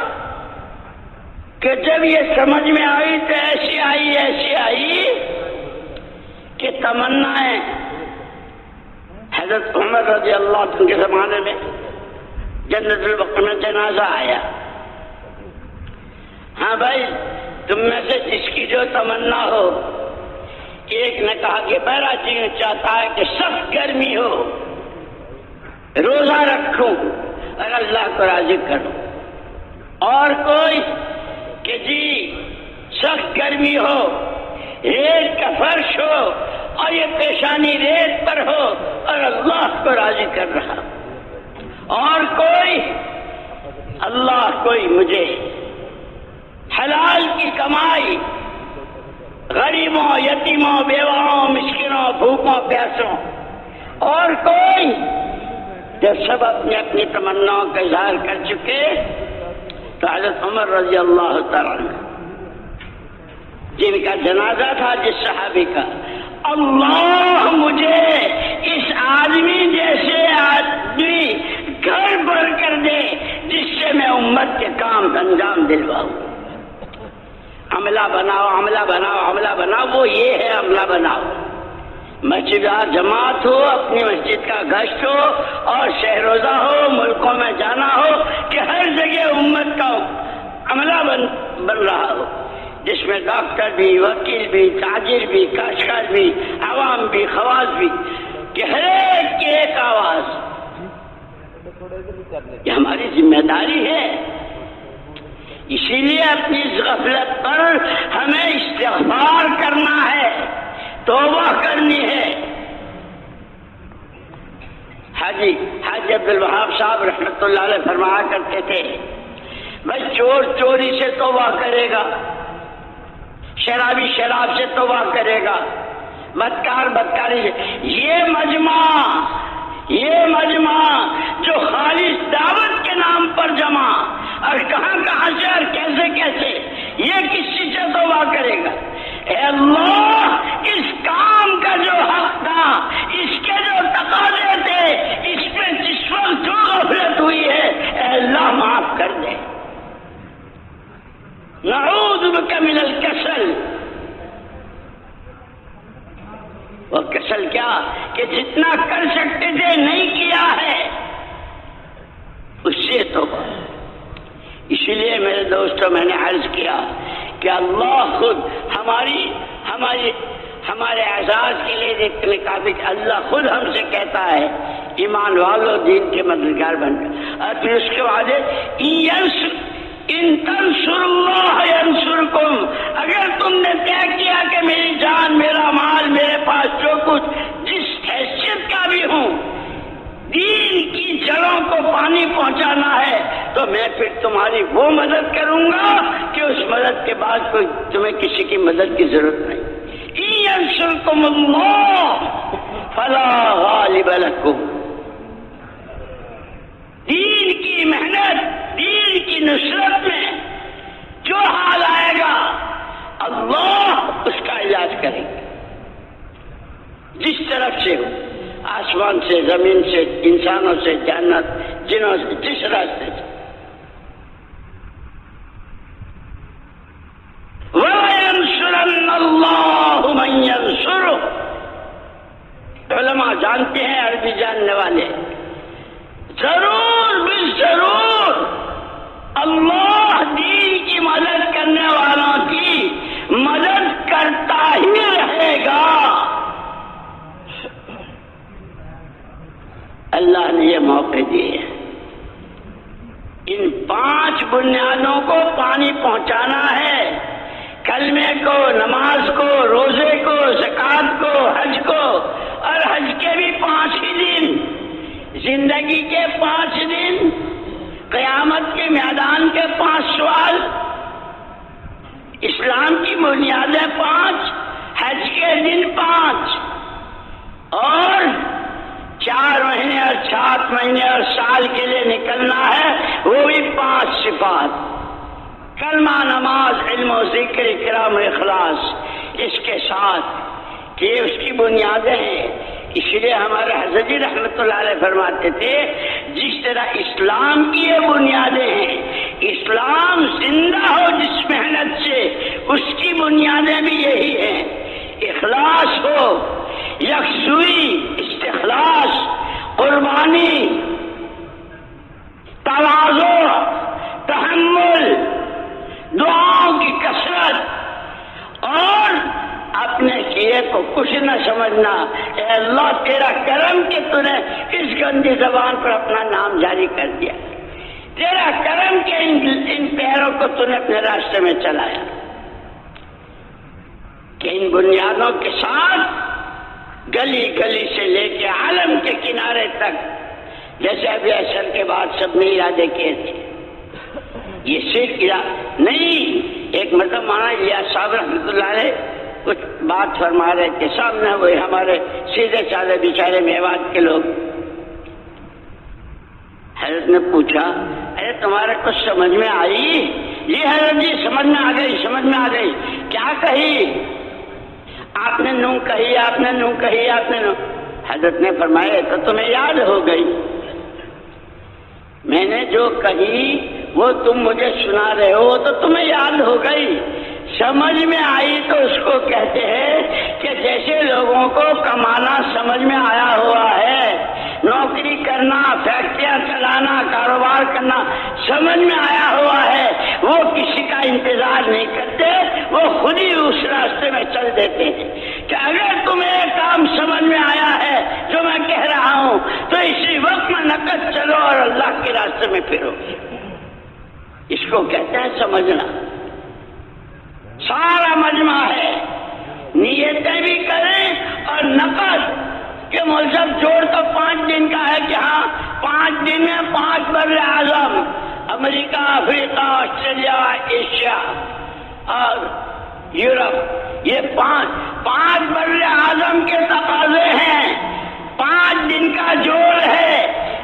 A: کہ جب یہ سمجھ میں آئی تو ایسی آئی کہ تمنائیں، حضرت عمر رضی اللہ عنہ کے زمانے میں جنت البقیع میں جنازہ آیا، ہاں بھائی تم میں سے جس کی جو تمنا ہو، ایک نے کہا کہ میرا جی چاہتا ہے کہ سخت گرمی ہو، روزہ رکھوں اور اللہ کو راضی کروں، اور کوئی کہ جی سخت گرمی ہو، ریت کا فرش ہو اور یہ پیشانی ریت پر ہو اور اللہ کو راضی کر رہا، اور کوئی اللہ کوئی مجھے حلال کی کمائی غریبوں، یتیموں، بیواؤں، مسکینوں، بھوکوں، پیاسوں، اور کوئی جب سب اپنی اپنی تمناؤں کا اظہار کر چکے تو حضرت عمر رضی اللہ تعالیٰ عنہ جن کا جنازہ تھا جس صحابی کا، اللہ مجھے اس آدمی جیسے آدمی گھر بھر کر دے جس سے میں امت کے کام انجام دلواؤں، عملہ بناؤ، عملہ بناؤ، عملہ بناؤ، وہ یہ ہے عملہ بناؤ، مسجد جماعت ہو، اپنی مسجد کا گشت ہو اور شہر روزہ ہو، ملکوں میں جانا ہو کہ ہر جگہ امت کا عملہ بن رہا ہو، جس میں ڈاکٹر بھی، وکیل بھی، تاجر بھی، کاشتکار بھی، عوام بھی، خواص بھی، کہ ہر ایک کی ایک آواز، یہ ہماری ذمہ داری ہے۔ اسی لیے اپنی اس غفلت پر ہمیں استغفار کرنا ہے، توبہ کرنی ہے۔ حاجی عبد الوہاب صاحب رحمۃ اللہ علیہ فرمایا کرتے تھے، بھائی چور چوری سے توبہ کرے گا، شرابی شراب سے توبہ کرے گا، بدکار بدکاری سے، یہ مجمع جو خالص دعوت کے نام پر جمع اور کہاں سے اور کیسے یہ کس چیز سے توبہ کرے گا؟ اے اللہ، اس کام کا جو حق تھا، اس کے جو تقاضے تھے، اس پہ جس وقت جو غفلت ہوئی ہے، اے اللہ معاف کر دے۔ نعوذ بک من الکسل، وہ کسل کیا کہ جتنا کر سکتے تھے نہیں کیا ہے، اس سے توبہ۔ اسی لیے میرے دوستوں میں نے عرض کیا کہ اللہ خود ہمارے اعزاز کے لیے دیکھنے کافی، اللہ خود ہم سے کہتا ہے ایمان والو دین کے مددگار بن کر، اور پھر اس کے بعد ان تنصر اللہ ینصرکم، اگر تم نے طے کیا کہ میری جان، میرا مال، میرے پاس جو کچھ جس حیثیت کا بھی ہوں، دین کی جڑوں کو پانی پہنچانا ہے، تو میں پھر تمہاری وہ مدد کروں گا کہ اس مدد کے بعد کوئی تمہیں کسی کی مدد کی ضرورت نہیں۔ ان ینصرکم اللہ فلا غالب غالب لکم، دین کی محنت، دین کی نصرت میں جو حال آئے گا اللہ اس کا علاج کرے گا، جس طرف سے ہو، آسمان سے، زمین سے، انسانوں سے، جنت جنوں سے، جس راستے سے۔ وَيَنْصُرَنَّ اللَّهُ مَن يَنْصُرُهُ، علماء جانتے ہیں، عربی جاننے والے، ضرور بالضرور اللہ دین کی مدد کرنے والوں کی مدد کرتا ہی رہے گا۔ اللہ نے یہ موقع دیے، ان 5 بنیادوں کو پانی پہنچانا ہے، کلمے کو، نماز کو، روزے کو، زکوٰۃ کو، حج کو، اور حج کے بھی 5 ہی دن، زندگی کے 5 دن، قیامت کے میدان کے 5 سوال، اسلام کی بنیادیں 5، حج کے دن 5، اور 4 مہینے اور 7 مہینے اور سال کے لیے نکلنا ہے، وہ بھی 5 صفات، کلمہ، نماز، علم و ذکر، اکرام و اخلاص، اس کے ساتھ کہ اس کی بنیادیں ہیں۔ اس لیے ہمارے حضرت جی رحمۃ اللہ علیہ فرماتے تھے، جس طرح اسلام کی یہ بنیادیں ہیں، اسلام زندہ ہو جس محنت سے، اس کی بنیادیں بھی یہی ہیں، اخلاص ہو، یکسوئی، استخلاص، قربانی، تواضع، تحمل، دعاؤں کی کثرت، اور اپنے کیے کو کچھ نہ سمجھنا۔ اے اللہ تیرا کرم کہ تو نے اس گندی زبان پر اپنا نام جاری کر دیا، تیرا کرم کہ ان پیروں کو تو نے اپنے راستے میں چلایا، کہ ان بنیادوں کے ساتھ گلی گلی سے لے کے عالم کے کنارے تک، جیسے ابھی عصر کے بعد سب نے ارادے کیے تھے، یہ صرف نہیں، ایک مرتبہ مولانا الیاس صاحب رحمۃ اللہ علیہ کچھ بات فرما رہے تھے، سامنے وہی ہمارے سیدھے سادے بیچارے میوات کے لوگ، حضرت نے پوچھا، ارے تمہارے کچھ سمجھ میں آئی؟ جی حضرت جی سمجھ میں آ گئی، سمجھ میں آ گئی۔ کیا کہی؟ آپ نے نوں کہی، آپ نے نوں کہی، آپ نے نوں۔ حضرت نے فرمایا تو تمہیں یاد ہو گئی، میں نے جو کہی وہ تم مجھے سنا رہے ہو تو تمہیں یاد ہو گئی، سمجھ میں آئی تو اس کو کہتے ہیں کہ جیسے لوگوں کو کمانا سمجھ میں آیا ہوا ہے، نوکری کرنا، فیکٹریاں چلانا، کاروبار کرنا سمجھ میں آیا ہوا ہے، وہ کسی کا انتظار نہیں کرتے، وہ خود ہی اس راستے میں چل دیتے ہیں کہ اگر تمہیں یہ کام سمجھ میں آیا ہے جو میں کہہ رہا ہوں تو اسی وقت میں نقد چلو اور اللہ کے راستے میں پھرو۔ اس کو کہتے ہیں سمجھنا۔ سارا مجمع ہے، نیتیں بھی کریں اور نقد کہ مذہب جوڑ تو 5 دن کا ہے کہ ہاں 5 دن میں 5 بر اعظم، امریکہ، افریقہ، آسٹریلیا، ایشیا اور یورپ، یہ 5 بر اعظم کے تقاضے ہیں، 5 دن کا جوڑ ہے۔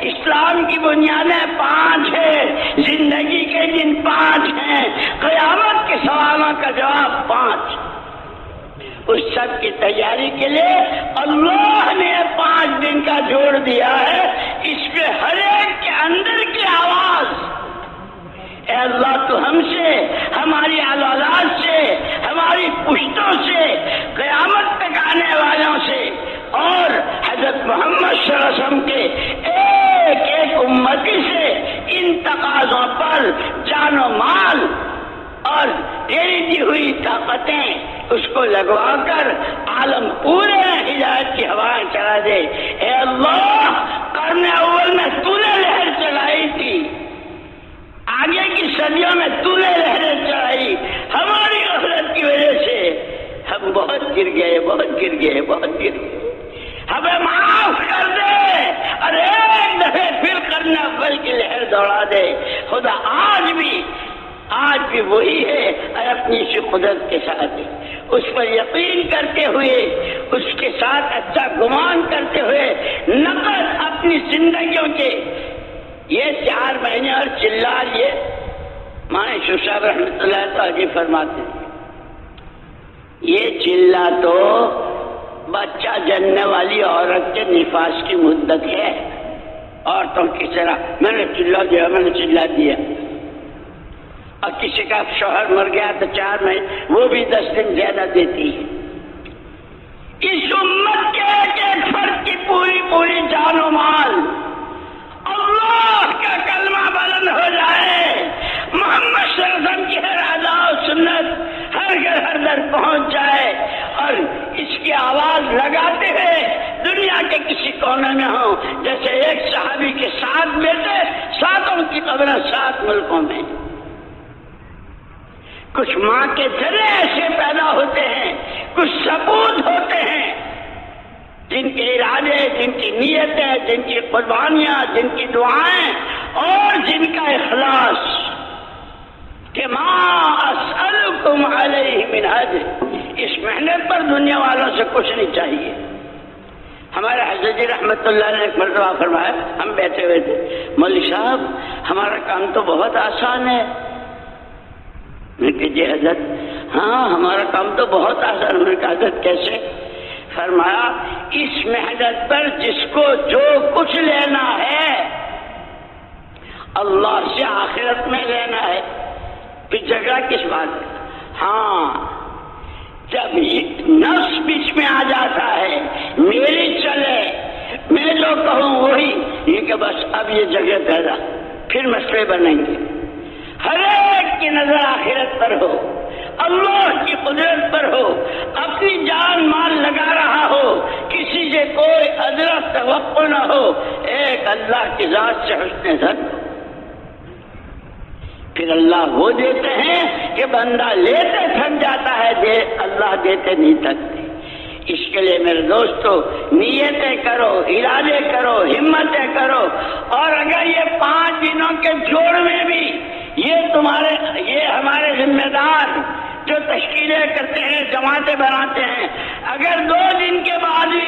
A: اسلام کی بنیادیں 5 ہیں، زندگی کے دن 5 ہیں، قیامت کے سوالوں کا جواب 5۔ اس سب کی تیاری کے لیے اللہ نے 5 دن کا جوڑ دیا ہے، اس پہ ہر ایک کے اندر کی آواز، اے اللہ تو ہم سے، ہماری اولاد سے، ہماری پشتوں سے، قیامت تک آنے والوں سے اور حضرت محمد صلی اللہ علیہ وسلم کے ایک ایک امتی سے ان تقاضوں پر جان و مال اور تیری دی ہوئی طاقتیں اس کو لگوا کر عالم پورے ہدایت کی ہوائیں چلا دے۔ اے اللہ قرن اول میں تو نے لہر چلائی تھی، آگے کی صدیوں میں تو نے لہریں چلائی، ہماری غفلت کی وجہ سے ہم بہت گر گئے، بہت گر گئے، بہت گر گئے، ہمیں معاف کر دے اور ایک دفعہ پھر قرن اول کی لہر دوڑا دے۔ خدا آج بھی وہی ہے اور اپنی اسی قدرت کے ساتھ اس پر یقین کرتے ہوئے، اس کے ساتھ اچھا گمان کرتے ہوئے، زندگیوں کے یہ 4 مہینے اور چلا لیے. ماں شیخ صاحب رحمۃ اللہ تعالی فرماتے ہیں یہ چلا تو بچہ جننے والی عورت کے نفاس کی مدت ہے. عورتوں کی طرح میں نے چلا دیا. اور کسی کا شوہر مر گیا تو 4 مہینے، وہ بھی 10 دن زیادہ دیتی ہے. اس امت کے ایک فرد کی پوری جان و مال اللہ کا کلمہ بلند ہو جائے، محمد صلی اللہ علیہ وسلم کی ہر ادا و سنت ہر گھر ہر در پہنچ جائے، اور اس کی آواز لگاتے ہوئے دنیا کے کسی کونے میں ہو. جیسے ایک صحابی کے 7 بیٹے، 7 کی قبریں 7 ملکوں میں. کچھ ماں کے ذرے ایسے پیدا ہوتے ہیں، کچھ سپوت ہوتے ہیں جن کے ارادے، جن کی نیتیں، جن کی قربانیاں، جن کی دعائیں اور جن کا اخلاص کہ ما اسألکم علیہ من اجر، اس محنت پر دنیا والوں سے کچھ نہیں چاہیے. ہمارے حضرت جی رحمت اللہ نے ایک مرتبہ فرمایا، ہم بیٹھے ہوئے تھے، مولوی صاحب ہمارا کام تو بہت آسان ہے. میں کہ جی حضرت ہاں ہمارا کام تو بہت آسان ہے. میں کہا حضرت کیسے؟ فرمایا اس محنت پر جس کو جو کچھ لینا ہے اللہ سے آخرت میں لینا ہے، پھر جھگڑا کس بات کا؟ ہاں جب نفس بیچ میں آ جاتا ہے، میری چلے، میں جو کہوں وہی، یہ کہ بس اب یہ جگہ پیدا، پھر مسئلے بنیں گے. ہر ایک کی نظر آخرت پر ہو، اللہ کی قدرت پر ہو، اپنی جان مال لگا رہا ہو، کسی سے کوئی ادنا توقع نہ ہو، ایک اللہ کی ذات سے حسن ظن ہو. پھر اللہ وہ دیتے ہیں کہ بندہ لیتے تھک جاتا ہے، اللہ دیتے نہیں تھکتے. اس کے لیے میرے دوستو نیتیں کرو، ارادے کرو، ہمتیں کرو. اور اگر یہ 5 دنوں کے جوڑ میں بھی یہ ہمارے ذمہ دار جو تشکیلیں کرتے ہیں، جماعتیں بناتے ہیں، اگر 2 دن کے بعد بھی